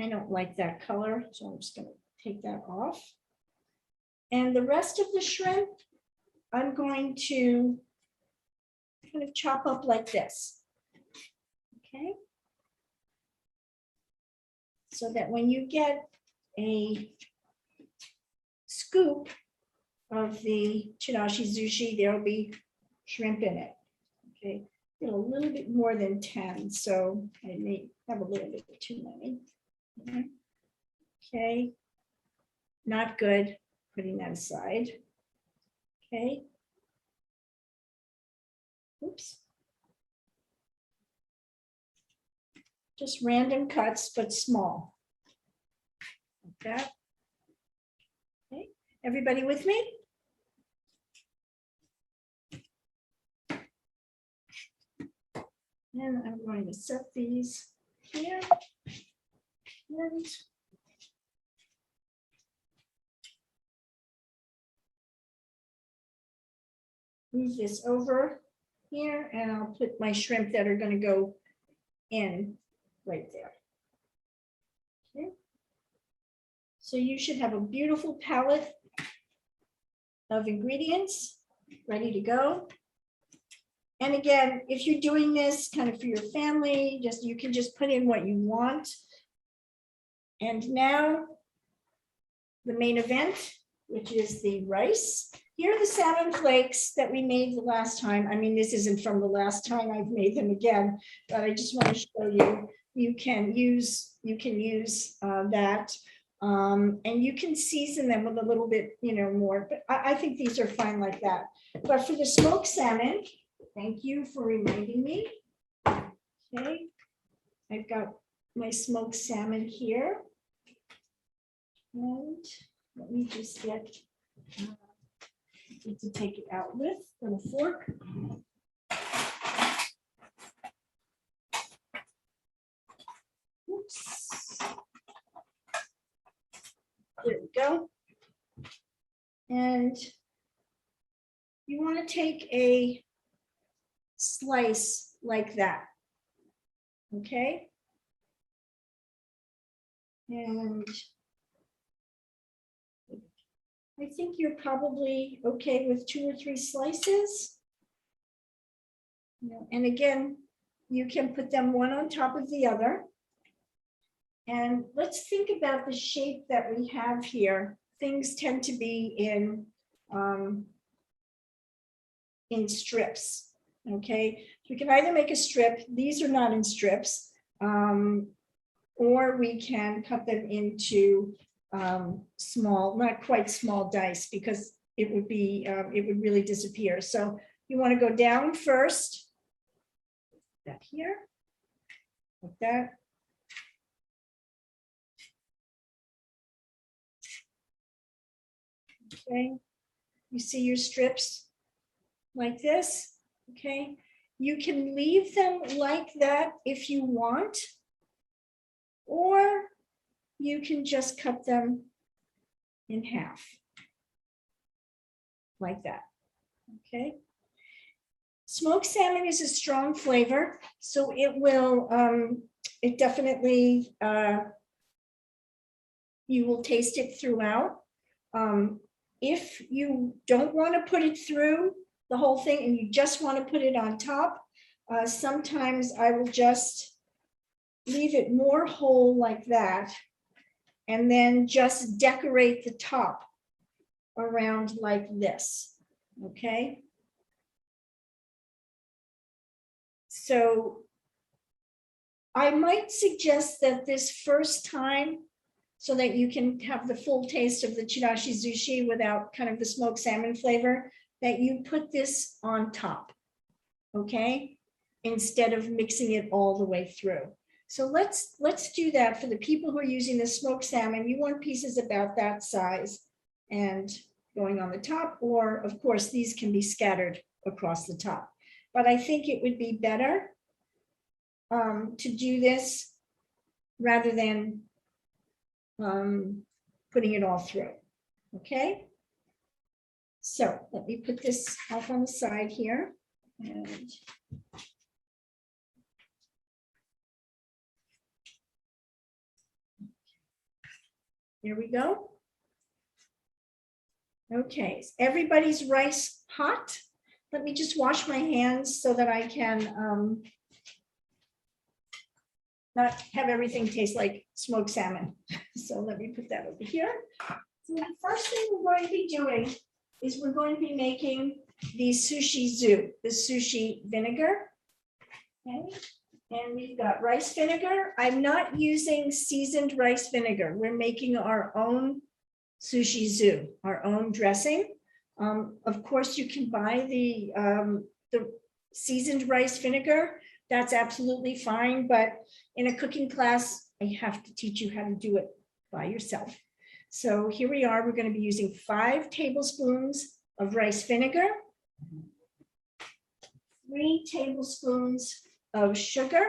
I don't like that color, so I'm just going to take that off. And the rest of the shrimp, I'm going to kind of chop up like this. Okay. So that when you get a scoop of the Chirashizushi, there'll be shrimp in it. Okay. A little bit more than 10, so I may have a little bit too many. Okay. not good. Putting that aside. Okay. Oops. Just random cuts, but small. Like that. Okay. Everybody with me? And I'm going to set these here. And move this over here, and I'll put my shrimp that are going to go in right there. Okay. So you should have a beautiful palette of ingredients ready to go. And again, if you're doing this kind of for your family, you can just put in what you want. And now the main event, which is the rice. Here are the salmon flakes that we made the last time. I mean, this isn't from the last time I've made them again, but I just want to show you. You can use that, and you can season them with a little bit, more. But I think these are fine like that. But for the smoked salmon, thank you for reminding me. Okay, I've got my smoked salmon here, and let me just get. Need to take it out with a fork. Oops. There we go. And you want to take a slice like that. Okay. And I think you're probably okay with 2 or 3 slices. And again, you can put them one on top of the other. And let's think about the shape that we have here. Things tend to be in strips. Okay, we can either make a strip. These are not in strips, or we can cut them into small, not quite small dice, because it would really disappear. So you want to go down first, that here, like that. Okay, you see your strips like this. Okay, you can leave them like that if you want, or you can just cut them in half like that. Okay. Smoked salmon is a strong flavor, so it will, it definitely, you will taste it throughout. If you don't want to put it through the whole thing and you just want to put it on top, sometimes I will just leave it more whole like that, and then just decorate the top around like this. Okay. So I might suggest that this first time, so that you can have the full taste of the Chirashizushi without kind of the smoked salmon flavor, that you put this on top, okay, instead of mixing it all the way through. So let's do that for the people who are using the smoked salmon. You want pieces about that size and going on the top, or of course these can be scattered across the top. But I think it would be better to do this rather than putting it all through. Okay. So let me put this off on the side here. And there we go. Okay, is everybody's rice hot? Let me just wash my hands so that I can not have everything taste like smoked salmon. So let me put that over here. So the first thing we're going to be doing is we're going to be making the sushi the sushi vinegar. Okay. And we've got rice vinegar. I'm not using seasoned rice vinegar. We're making our own Sushizu, our own dressing. Of course, you can buy the seasoned rice vinegar. That's absolutely fine, but in a cooking class, I have to teach you how to do it by yourself. So here we are. We're going to be using 5 tablespoons of rice vinegar, 3 tablespoons of sugar,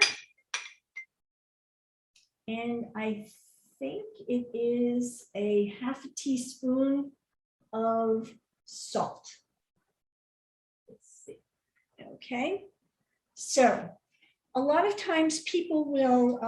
and I think it is a half a teaspoon of salt. Let's see. Okay, so a lot of times people will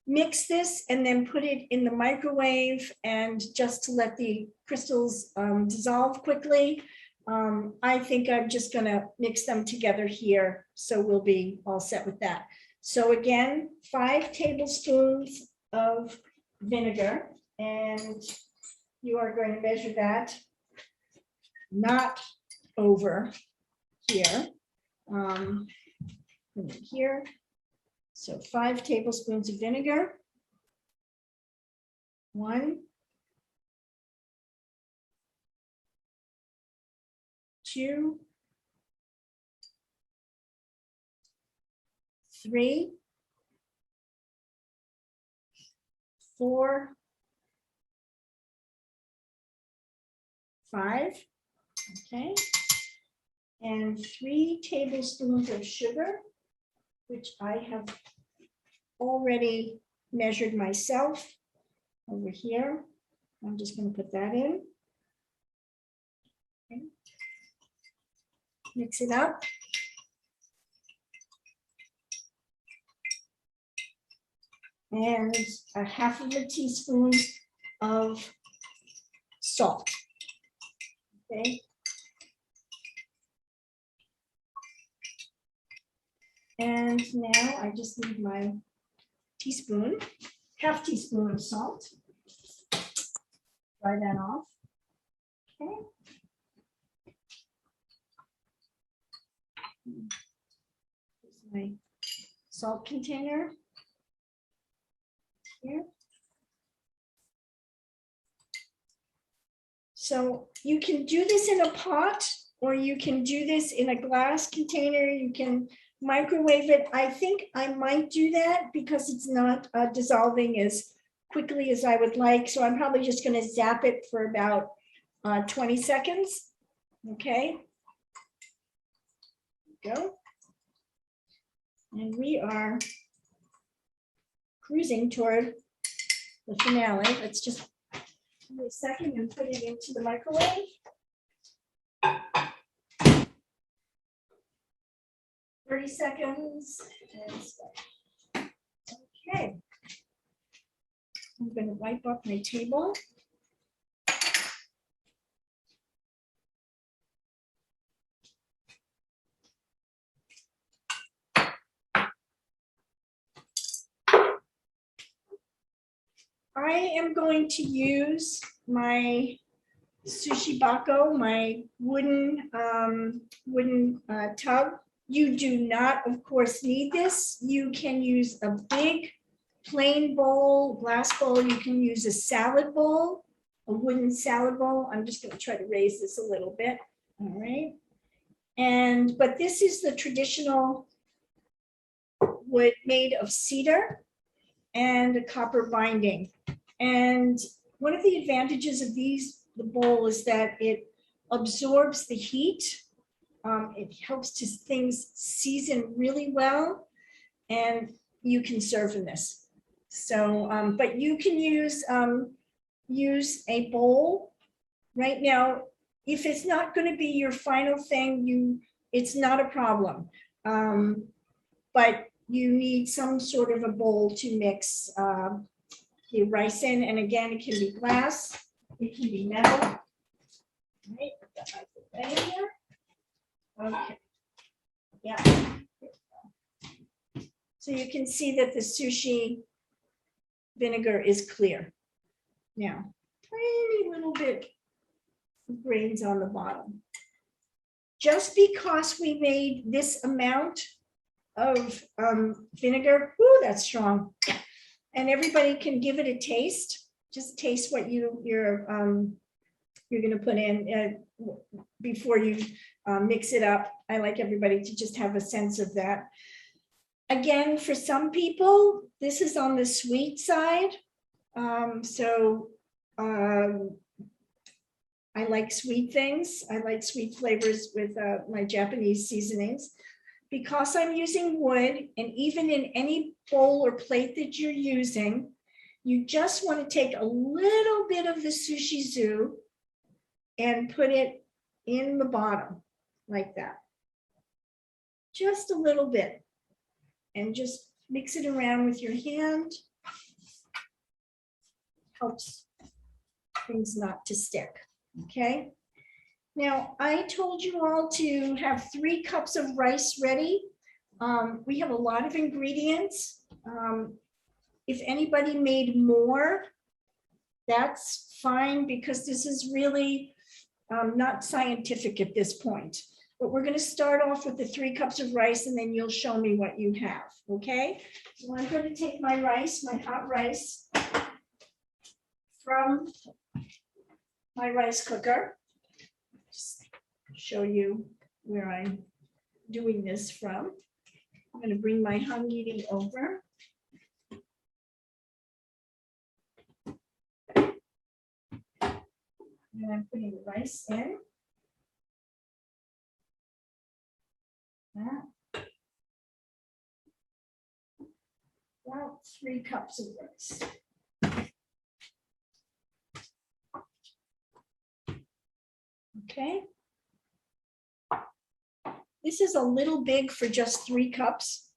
mix this and then put it in the microwave and just to let the crystals dissolve quickly. I think I'm just going to mix them together here, so we'll be all set with that. So again, 5 tablespoons of vinegar, and you are going to measure that not over here, here. So 5 tablespoons of vinegar, 1, 2, 3, 4, 5, okay, and 3 tablespoons of sugar, which I have already measured myself over here. I'm just going to put that in. Okay. Mix it up. And a half of a teaspoon of salt. Okay. And now I just need my teaspoon, half teaspoon of salt. Dry that off. Okay. Here's my salt container here. So you can do this in a pot, or you can do this in a glass container. You can microwave it. I think I might do that because it's not dissolving as quickly as I would like. So I'm probably just going to zap it for about 20 seconds. Okay. Go. And we are cruising toward the finale. Let's just give it a second and put it into the microwave. 30 seconds. And okay. I'm going to wipe up my table. I am going to use my sushi bako, my wooden tub. You do not, of course, need this. You can use a big plain bowl, glass bowl. You can use a salad bowl, a wooden salad bowl. I'm just going to try to raise this a little bit. All right. But this is the traditional wood made of cedar and a copper binding. And one of the advantages of the bowl is that it absorbs the heat. It helps things season really well, and you can serve in this. So, but you can use a bowl right now. If it's not going to be your final thing, it's not a problem. But you need some sort of a bowl to mix the rice in, and again, it can be glass, it can be metal. All right, put that in here. Okay. Yeah. So you can see that the sushi vinegar is clear. Now, tiny little bit of grains on the bottom. Just because we made this amount of vinegar, ooh, that's strong. And everybody can give it a taste. just taste what you're going to put in before you mix it up. I like everybody to just have a sense of that. Again, for some people, this is on the sweet side. I like sweet things. I like sweet flavors with my Japanese seasonings. Because I'm using wood, and even in any bowl or plate that you're using, you just want to take a little bit of the sushizu and put it in the bottom like that. Just a little bit. And just mix it around with your hand. Helps things not to stick, okay? Now, I told you all to have 3 cups of rice ready. We have a lot of ingredients. If anybody made more, that's fine, because this is really not scientific at this point. But we're going to start off with the 3 cups of rice, and then you'll show me what you have, okay? So I'm going to take my rice, my hot rice, from my rice cooker. Just show you where I'm doing this from. I'm going to bring my hangiri over. And I'm putting the rice in. About 3 cups of rice. Okay. This is a little big for just 3 cups,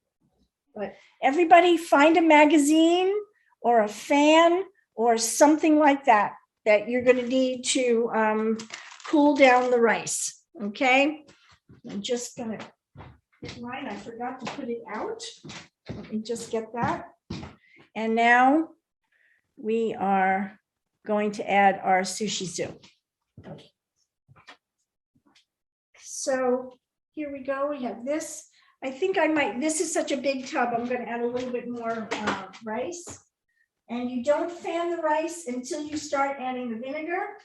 but everybody find a magazine or a fan or something like that that you're going to need to cool down the rice. Okay. I'm just going to get mine. I forgot to put it out. Let me just get that. And now we are going to add our sushizu. So here we go. We have this. I think I might, this is such a big tub. I'm going to add a little bit more rice. And you don't fan the rice until you start adding the vinegar.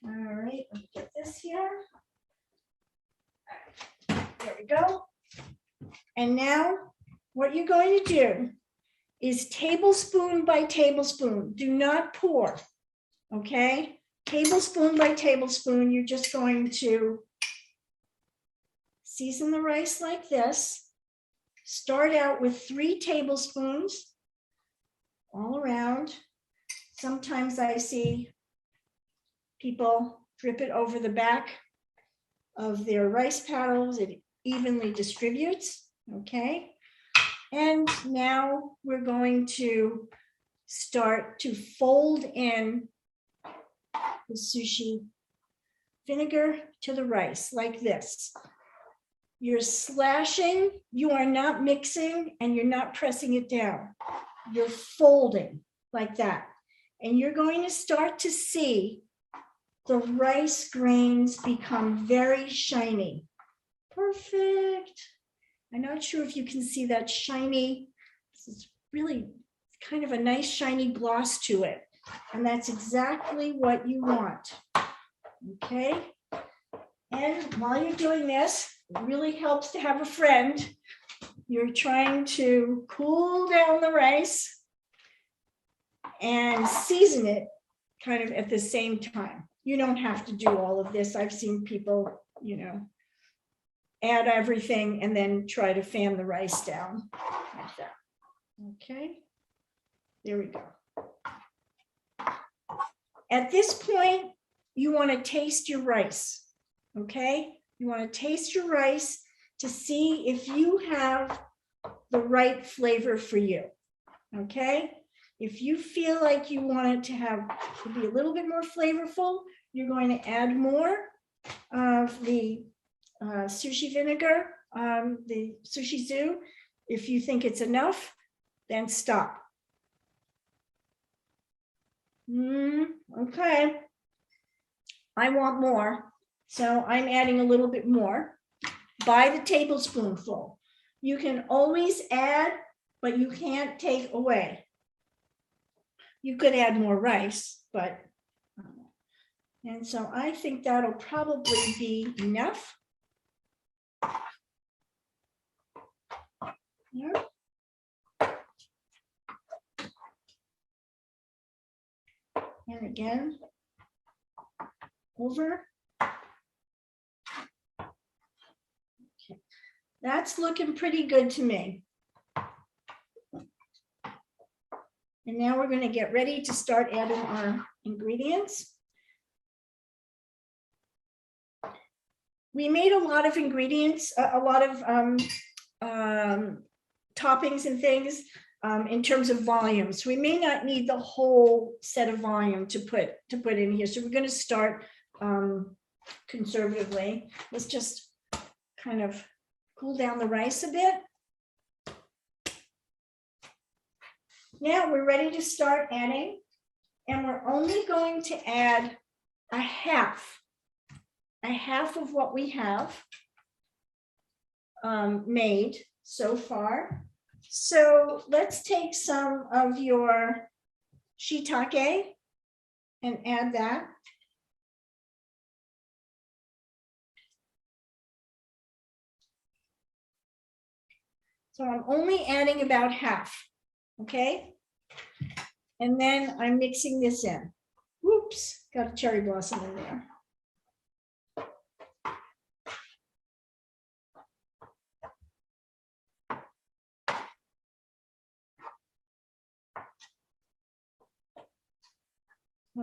All right, let me get this here. There we go. And now what you're going to do is tablespoon by tablespoon. Do not pour, okay? Tablespoon by tablespoon, you're just going to season the rice like this. Start out with 3 tablespoons all around. Sometimes I see people drip it over the back of their rice paddles. It evenly distributes, okay? And now we're going to start to fold in the sushi vinegar to the rice like this. You're slashing, you are not mixing, and you're not pressing it down. You're folding like that. And you're going to start to see the rice grains become very shiny. Perfect. I'm not sure if you can see that shiny, this is really kind of a nice shiny gloss to it. And that's exactly what you want. Okay. And while you're doing this, it really helps to have a friend. You're trying to cool down the rice and season it kind of at the same time. You don't have to do all of this. I've seen people, you know, add everything and then try to fan the rice down like that. Okay, there we go. At this point, you want to taste your rice. Okay, you want to taste your rice to see if you have the right flavor for you. Okay, if you feel like you want it to be a little bit more flavorful, you're going to add more of the sushi vinegar, the sushizu. If you think it's enough, then stop. Okay, I want more, so I'm adding a little bit more by the tablespoonful. You can always add, but you can't take away. You could add more rice, but, and so I think that'll probably be enough. Here. And again, over. Okay. That's looking pretty good to me. And now we're going to get ready to start adding our ingredients. We made a lot of ingredients, a lot of toppings and things in terms of volumes. We may not need the whole set of volume to put in here. So we're going to start conservatively. Let's just kind of cool down the rice a bit. Now we're ready to start adding, and we're only going to add a half of what we have made so far. So let's take some of your shiitake and add that. So I'm only adding about half, okay? And then I'm mixing this in. Whoops, got a cherry blossom in there.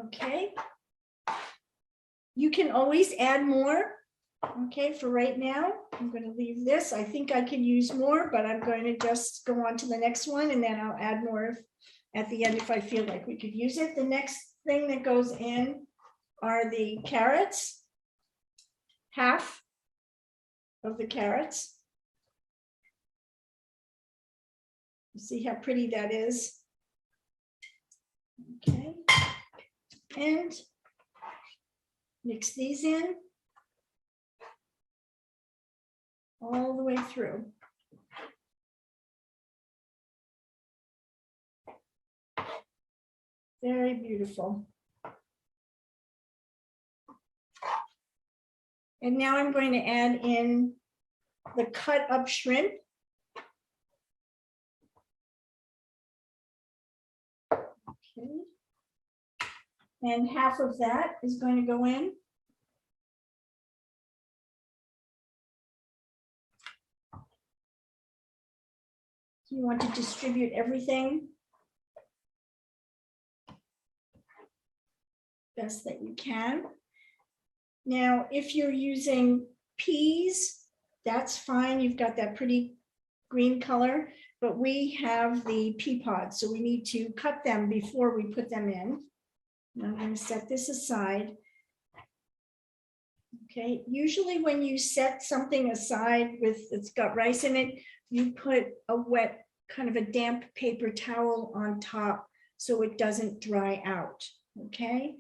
Okay. You can always add more. Okay, for right now, I'm going to leave this. I think I can use more, but I'm going to just go on to the next one, and then I'll add more at the end if I feel like we could use it. The next thing that goes in are the carrots, half of the carrots. See how pretty that is? Okay. And mix these in all the way through. Very beautiful. And now I'm going to add in the cut up shrimp. Okay. And half of that is going to go in. You want to distribute everything best that you can. Now, if you're using peas, that's fine. You've got that pretty green color, but we have the pea pods, so we need to cut them before we put them in. And I'm going to set this aside. Okay, usually when you set something aside with it's got rice in it, you put a wet, kind of a damp paper towel on top so it doesn't dry out. Okay,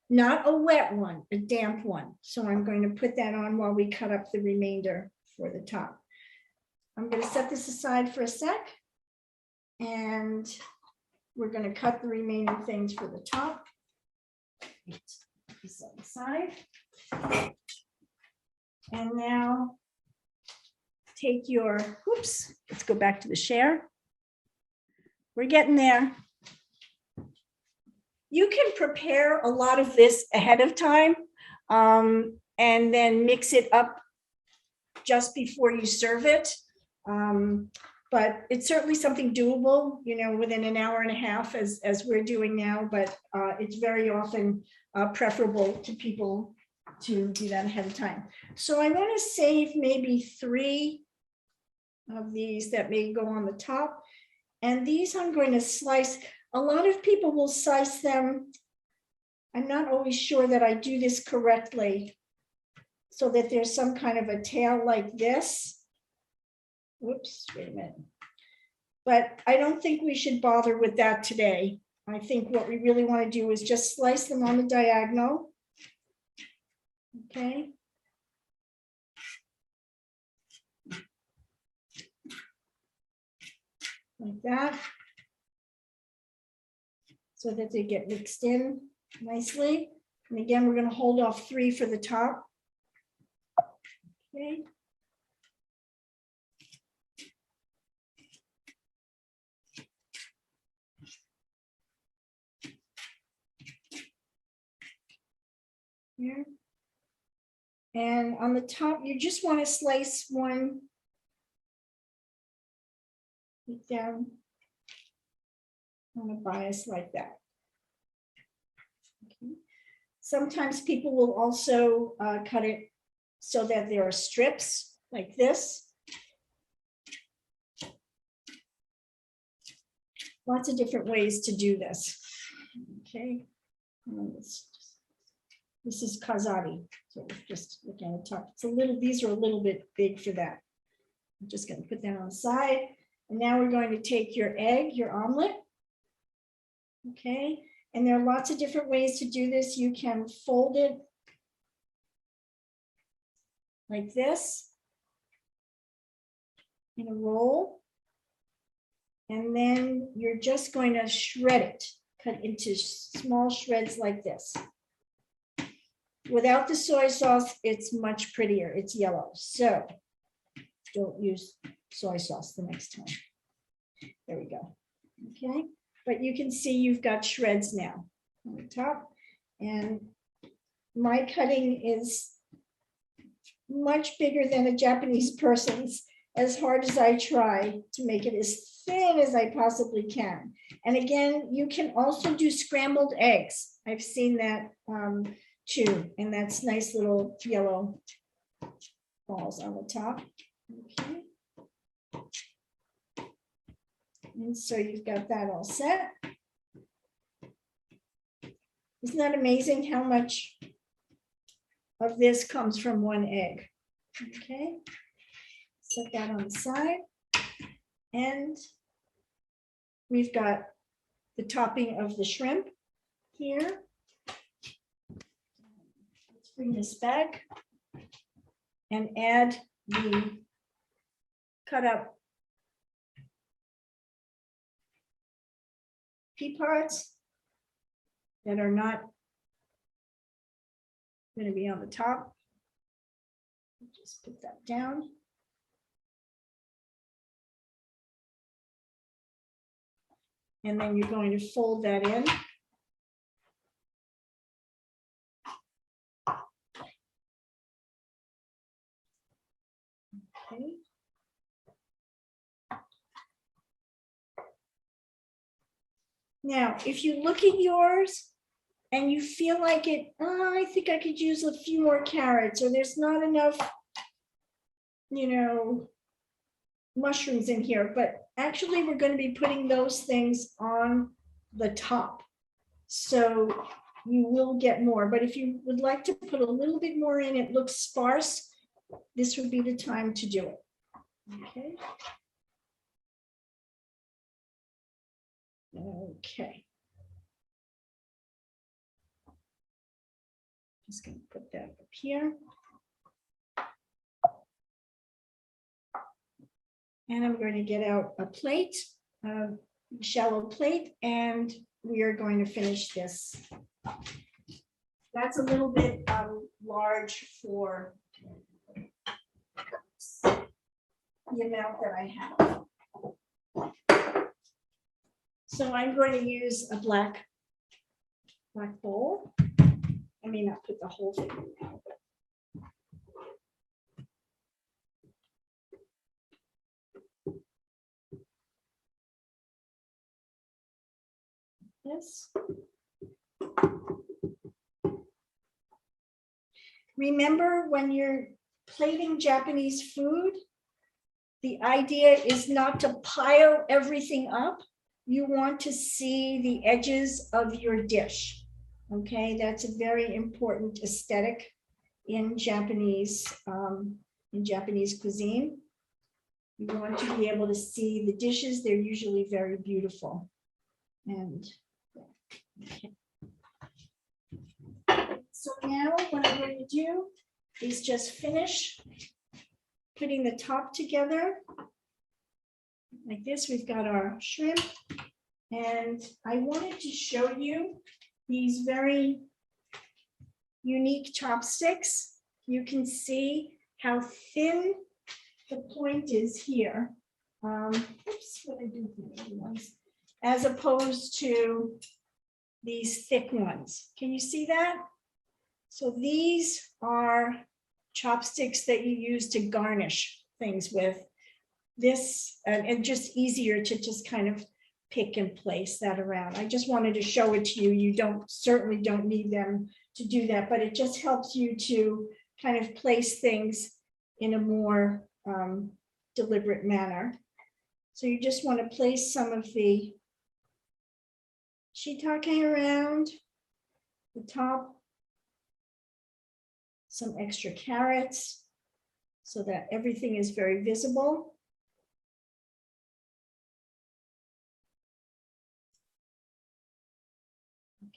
not a wet one, a damp one. So I'm going to put that on while we cut up the remainder for the top. I'm going to set this aside for a sec, and we're going to cut the remaining things for the top. Set aside. And now take your, oops, let's go back to the share. We're getting there. You can prepare a lot of this ahead of time and then mix it up just before you serve it. But it's certainly something doable, you know, within an hour and a half as we're doing now, but it's very often preferable to people to do that ahead of time. So I want to save maybe 3 of these that may go on the top. And these I'm going to slice. A lot of people will slice them. I'm not always sure that I do this correctly, so that there's some kind of a tail like this. Whoops, wait a minute. But I don't think we should bother with that today. I think what we really want to do is just slice them on the diagonal. Okay. Like that. so that they get mixed in nicely. And again, we're going to hold off 3 for the top. Okay. Here. And on the top, you just want to slice one down on a bias like that. Okay. Sometimes people will also cut it so that there are strips like this. Lots of different ways to do this. Okay. This is kazari. So just looking at the top. It's a little, these are a little bit big for that. I'm just going to put that on the side. And now we're going to take your egg, your omelet. Okay. And there are lots of different ways to do this. You can fold it like this in a roll. And then you're just going to shred it, cut into small shreds like this. Without the soy sauce, it's much prettier. It's yellow. So don't use soy sauce the next time. There we go. Okay. But you can see you've got shreds now on the top. And my cutting is much bigger than a Japanese person's, as hard as I try to make it as thin as I possibly can. And again, you can also do scrambled eggs. I've seen that too. And that's nice little yellow balls on the top. Okay. And so you've got that all set. Isn't that amazing how much of this comes from one egg? Okay. Set that on the side. And we've got the topping of the shrimp here. Let's bring this back and add the cut up pea pods that are not going to be on the top. Just put that down. And then you're going to fold that in. Okay. Now, if you look at yours and you feel like it, oh, I think I could use a few more carrots, or there's not enough, mushrooms in here, but actually we're going to be putting those things on the top. So you will get more, but if you would like to put a little bit more in, it looks sparse, this would be the time to do it. Okay. Okay. Just going to put that up here. And I'm going to get out a plate, a shallow plate, and we are going to finish this. That's a little bit large for the amount that I have. So I'm going to use a black bowl. I may not put the whole thing in now, but this. Remember, when you're plating Japanese food, the idea is not to pile everything up. You want to see the edges of your dish. Okay, that's a very important aesthetic in Japanese cuisine. You want to be able to see the dishes. They're usually very beautiful. And okay. So now what I'm going to do is just finish putting the top together. Like this, we've got our shrimp And I wanted to show you these very unique chopsticks. You can see how thin the point is here. Oops, what I do for the other ones, as opposed to these thick ones. Can you see that? So these are chopsticks that you use to garnish things with. This, and just easier to just kind of pick and place that around. I just wanted to show it to you. You certainly don't need them to do that, but it just helps you to kind of place things in a more deliberate manner. So you just want to place some of the shiitake around the top, some extra carrots so that everything is very visible.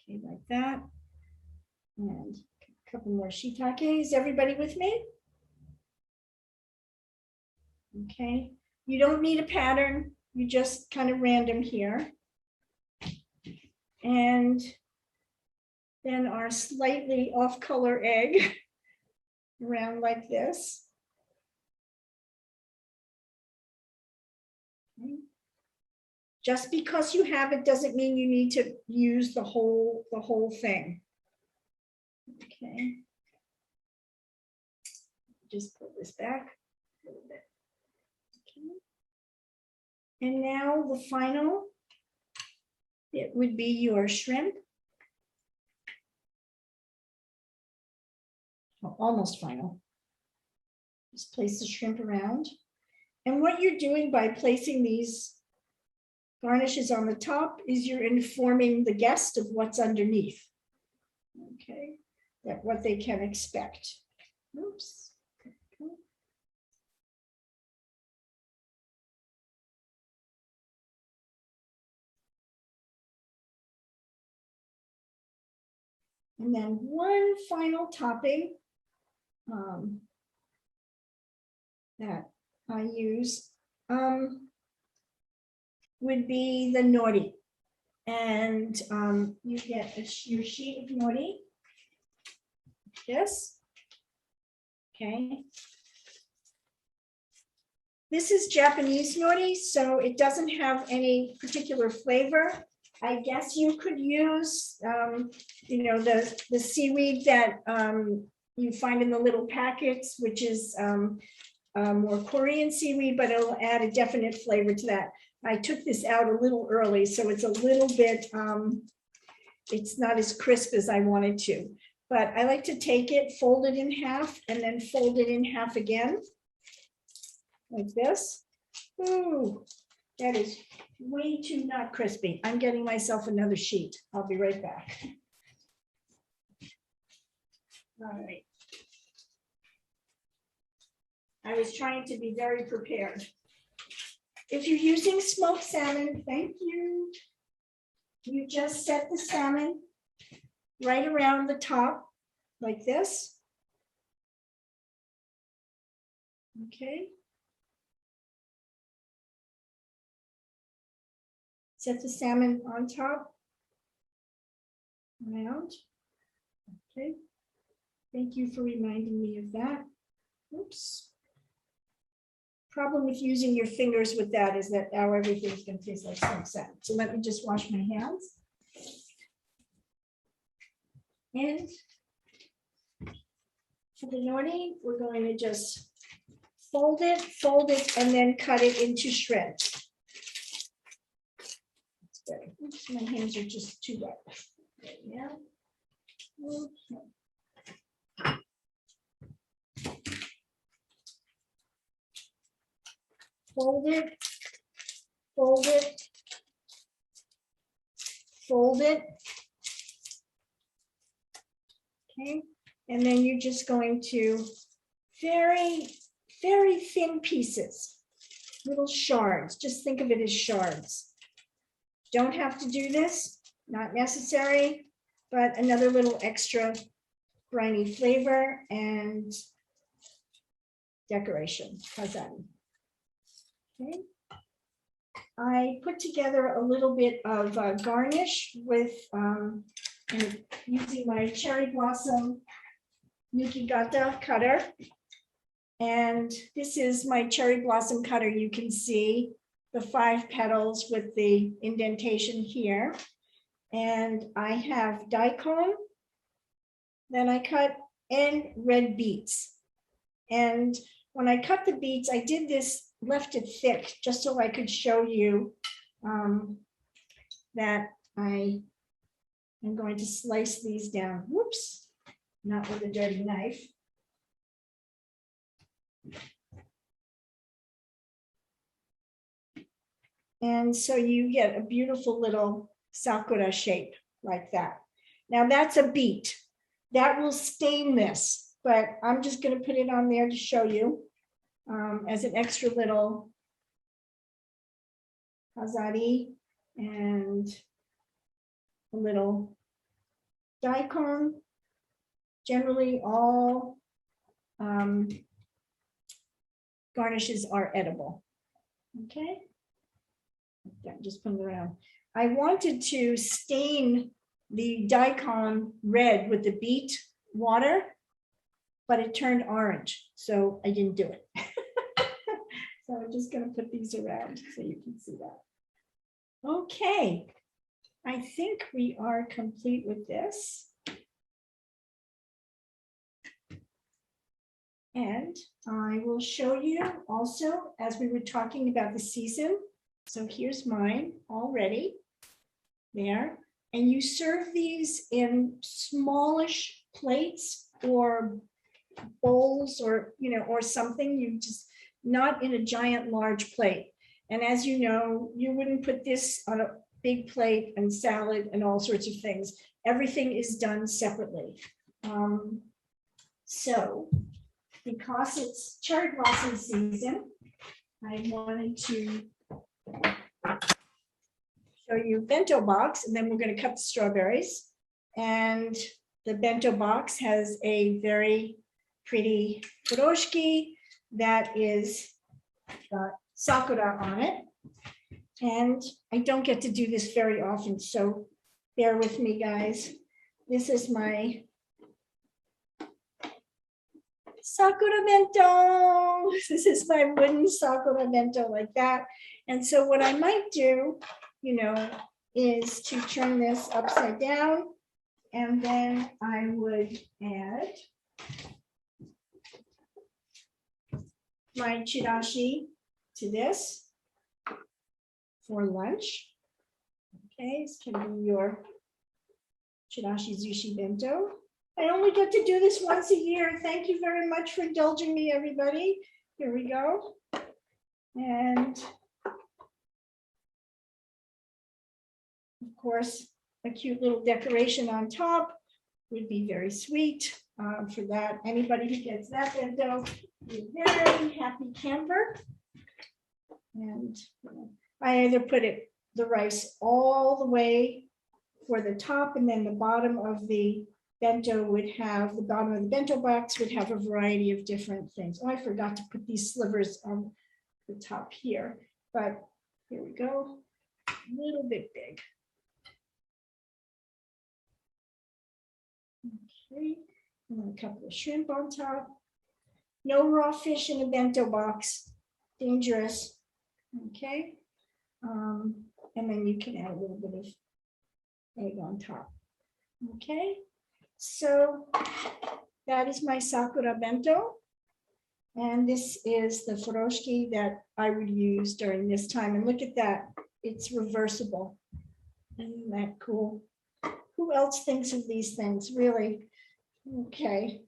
Okay, like that. And a couple more shiitake. Is everybody with me? Okay, you don't need a pattern. You just kind of random here. And then our slightly off color egg around like this. Okay. Just because you have it doesn't mean you need to use the whole thing. Okay. Just pull this back a little bit. Okay. And now the final, it would be your shrimp. Oh, almost final. Just place the shrimp around. And what you're doing by placing these garnishes on the top is you're informing the guest of what's underneath. Okay, that what they can expect. Oops. Okay. And then one final topping that I use would be the nori. And you get your sheet of nori, this. Okay. This is Japanese nori, so it doesn't have any particular flavor. I guess you could use, the seaweed that you find in the little packets, which is more Korean seaweed, but it'll add a definite flavor to that. I took this out a little early, so it's a little bit, it's not as crisp as I wanted to. But I like to take it, fold it in half, and then fold it in half again, like this. Ooh, that is way too not crispy. I'm getting myself another sheet. I'll be right back. All right. I was trying to be very prepared. If you're using smoked salmon, thank you. You just set the salmon right around the top like this. Okay. Set the salmon on top, around. Okay. Thank you for reminding me of that. Oops. Problem with using your fingers with that is that now everything's going to taste like smoked salmon. So let me just wash my hands. And for the nori, we're going to just fold it, and then cut it into shreds. That's better. Oops, my hands are just too wet right now. Okay. Fold it, fold it, fold it. Okay, and then you're just going to very, very thin pieces, little shards. Just think of it as shards. Don't have to do this, not necessary, but another little extra briny flavor and decoration. How's that? Okay. I put together a little bit of garnish with using my cherry blossom Yukigata cutter. And this is my cherry blossom cutter. You can see the 5 petals with the indentation here. And I have daikon that I cut and red beets. And when I cut the beets, I did this, left it thick just so I could show you that I am going to slice these down. Whoops, not with a dirty knife. And so you get a beautiful little sakura shape like that. Now that's a beet. That will stain this, but I'm just going to put it on there to show you as an extra little hazari and a little daikon. Generally, all garnishes are edible. Okay. Just put it around. I wanted to stain the daikon red with the beet water, but it turned orange, so I didn't do it. So I'm just going to put these around so you can see that. Okay, I think we are complete with this. And I will show you also, as we were talking about the season. So here's mine already there. And you serve these in smallish plates or bowls or, or something. You just, not in a giant large plate. And as you know, you wouldn't put this on a big plate and salad and all sorts of things. Everything is done separately. So because it's cherry blossom season, I wanted to show you bento box, and then we're going to cut the strawberries. And the bento box has a very pretty furoshiki that is got sakura on it. And I don't get to do this very often, so bear with me, guys. This is my sakura bento. This is my wooden sakura bento like that. And so what I might do, is to turn this upside down, and then I would add my chirashi to this for lunch. Okay, this can be your Chirashizushi bento. I only get to do this once a year. Thank you very much for indulging me, everybody. Here we go. And of course, a cute little decoration on top would be very sweet. For that, anybody who gets that bento is a very happy camper. And I either put the rice all the way for the top, and then the bottom of the bento would have, the bottom of the bento box would have a variety of different things. Oh, I forgot to put these slivers on the top here, but here we go, a little bit big. Okay, and a couple of shrimp on top. No raw fish in a bento box, dangerous. Okay, and then you can add a little bit of egg on top. Okay, so that is my sakura bento, and this is the furoshiki that I would use during this time. And look at that, it's reversible. Isn't that cool? Who else thinks of these things, really? Okay,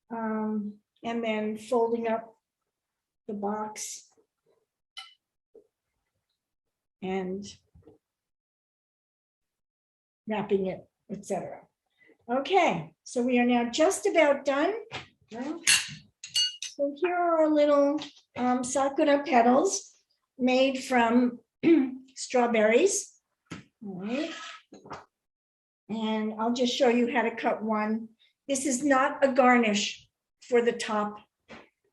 and then folding up the box and wrapping it, etc. Okay, so we are now just about done. So here are our little sakura petals made from strawberries. All right. And I'll just show you how to cut one. This is not a garnish for the top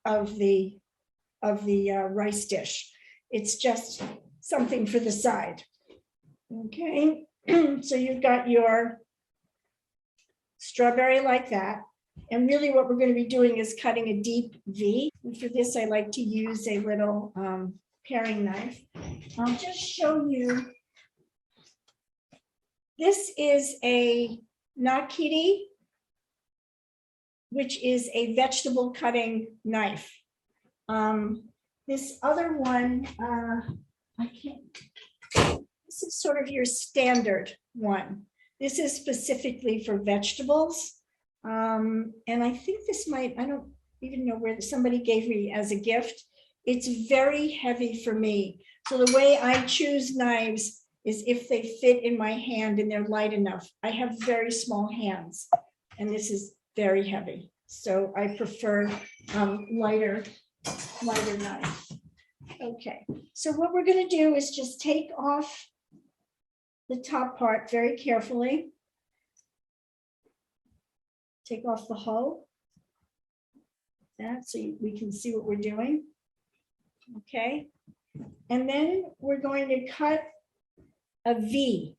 of the rice dish. It's just something for the side. Okay, so you've got your strawberry like that. And really what we're going to be doing is cutting a deep V. And for this, I like to use a little paring knife. I'll just show you. This is a nakiri, which is a vegetable cutting knife. This other one, I can't, this is sort of your standard one. This is specifically for vegetables. And I think this might, I don't even know where somebody gave me as a gift. It's very heavy for me. So the way I choose knives is if they fit in my hand and they're light enough. I have very small hands and this is very heavy. So I prefer lighter knife. Okay, so what we're going to do is just take off the top part very carefully. Take off the hull, that so we can see what we're doing. Okay, and then we're going to cut a V,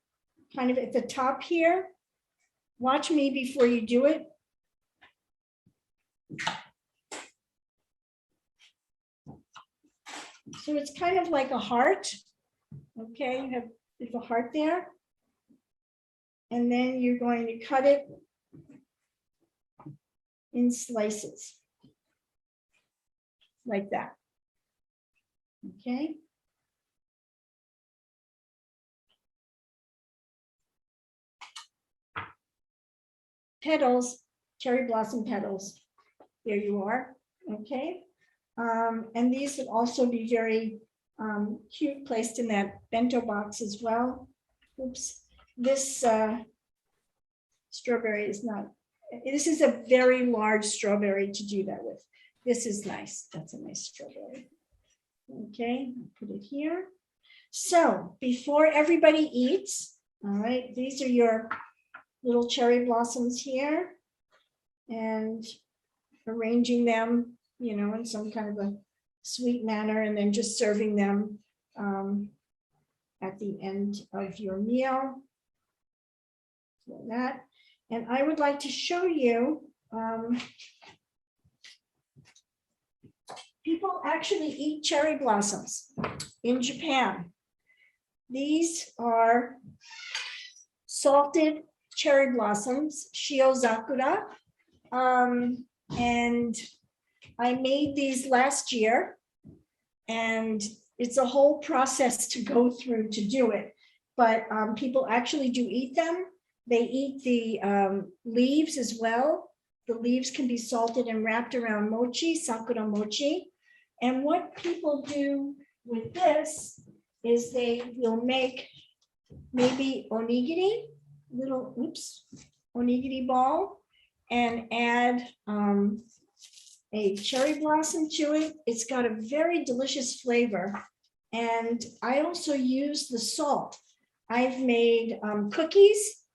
kind of at the top here. Watch me before you do it. So it's kind of like a heart. Okay, you have a heart there. And then you're going to cut it in slices like that. Okay. Petals, cherry blossom petals. There you are. Okay. And these would also be very cute, placed in that bento box as well. Oops. This strawberry is not. This is a very large strawberry to do that with. This is nice. That's a nice strawberry. Okay, put it here. So before everybody eats, all right, these are your little cherry blossoms here and arranging them, you know, in some kind of a sweet manner and then just serving them at the end of your meal. So that. And I would like to show you, people actually eat cherry blossoms in Japan. These are salted cherry blossoms, shiozakura. And I made these last year, and it's a whole process to go through to do it. But people actually do eat them. They eat the leaves as well. The leaves can be salted and wrapped around mochi, sakura mochi. And what people do with this is they will make maybe onigiri, little, onigiri ball, and add a cherry blossom to it. It's got a very delicious flavor. And I also use the salt. I've made cookies,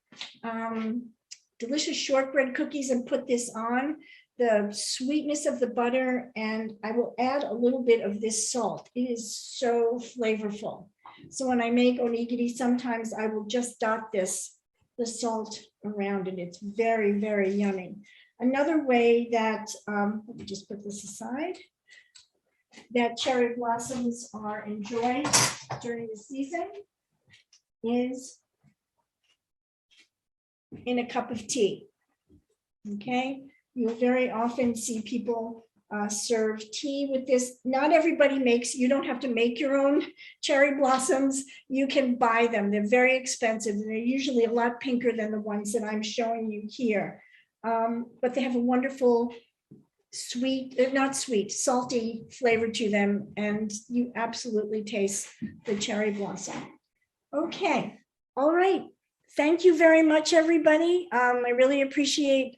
delicious shortbread cookies, and put this on the sweetness of the butter, and I will add a little bit of this salt. It is so flavorful. So when I make onigiri, sometimes I will just dot the salt around it. It's very, very yummy. Another way that, let me just put this aside, that cherry blossoms are enjoyed during the season is in a cup of tea. Okay, you'll very often see people serve tea with this. Not everybody makes, you don't have to make your own cherry blossoms. You can buy them. They're very expensive. And they're usually a lot pinker than the ones that I'm showing you here. But they have a wonderful sweet, not sweet, salty flavor to them. And you absolutely taste the cherry blossom. Okay, all right. Thank you very much, everybody. I really appreciate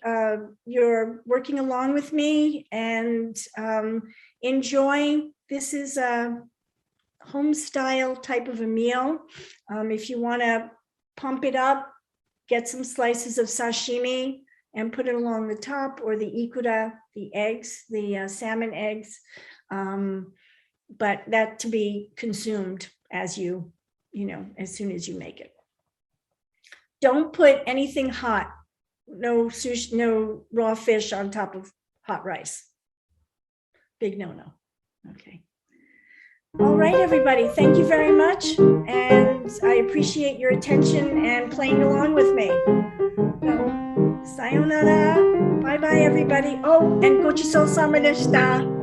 your working along with me and enjoy. This is a home style type of a meal. If you want to pump it up, get some slices of sashimi and put it along the top, or the ikura, the eggs, the salmon eggs, but that to be consumed as as soon as you make it. Don't put anything hot, no sushi, no raw fish on top of hot rice. Big no-no. Okay. All right, everybody. Thank you very much. And I appreciate your attention and playing along with me. So, sayonara. Bye-bye, everybody. Oh, and gochisousama deshita.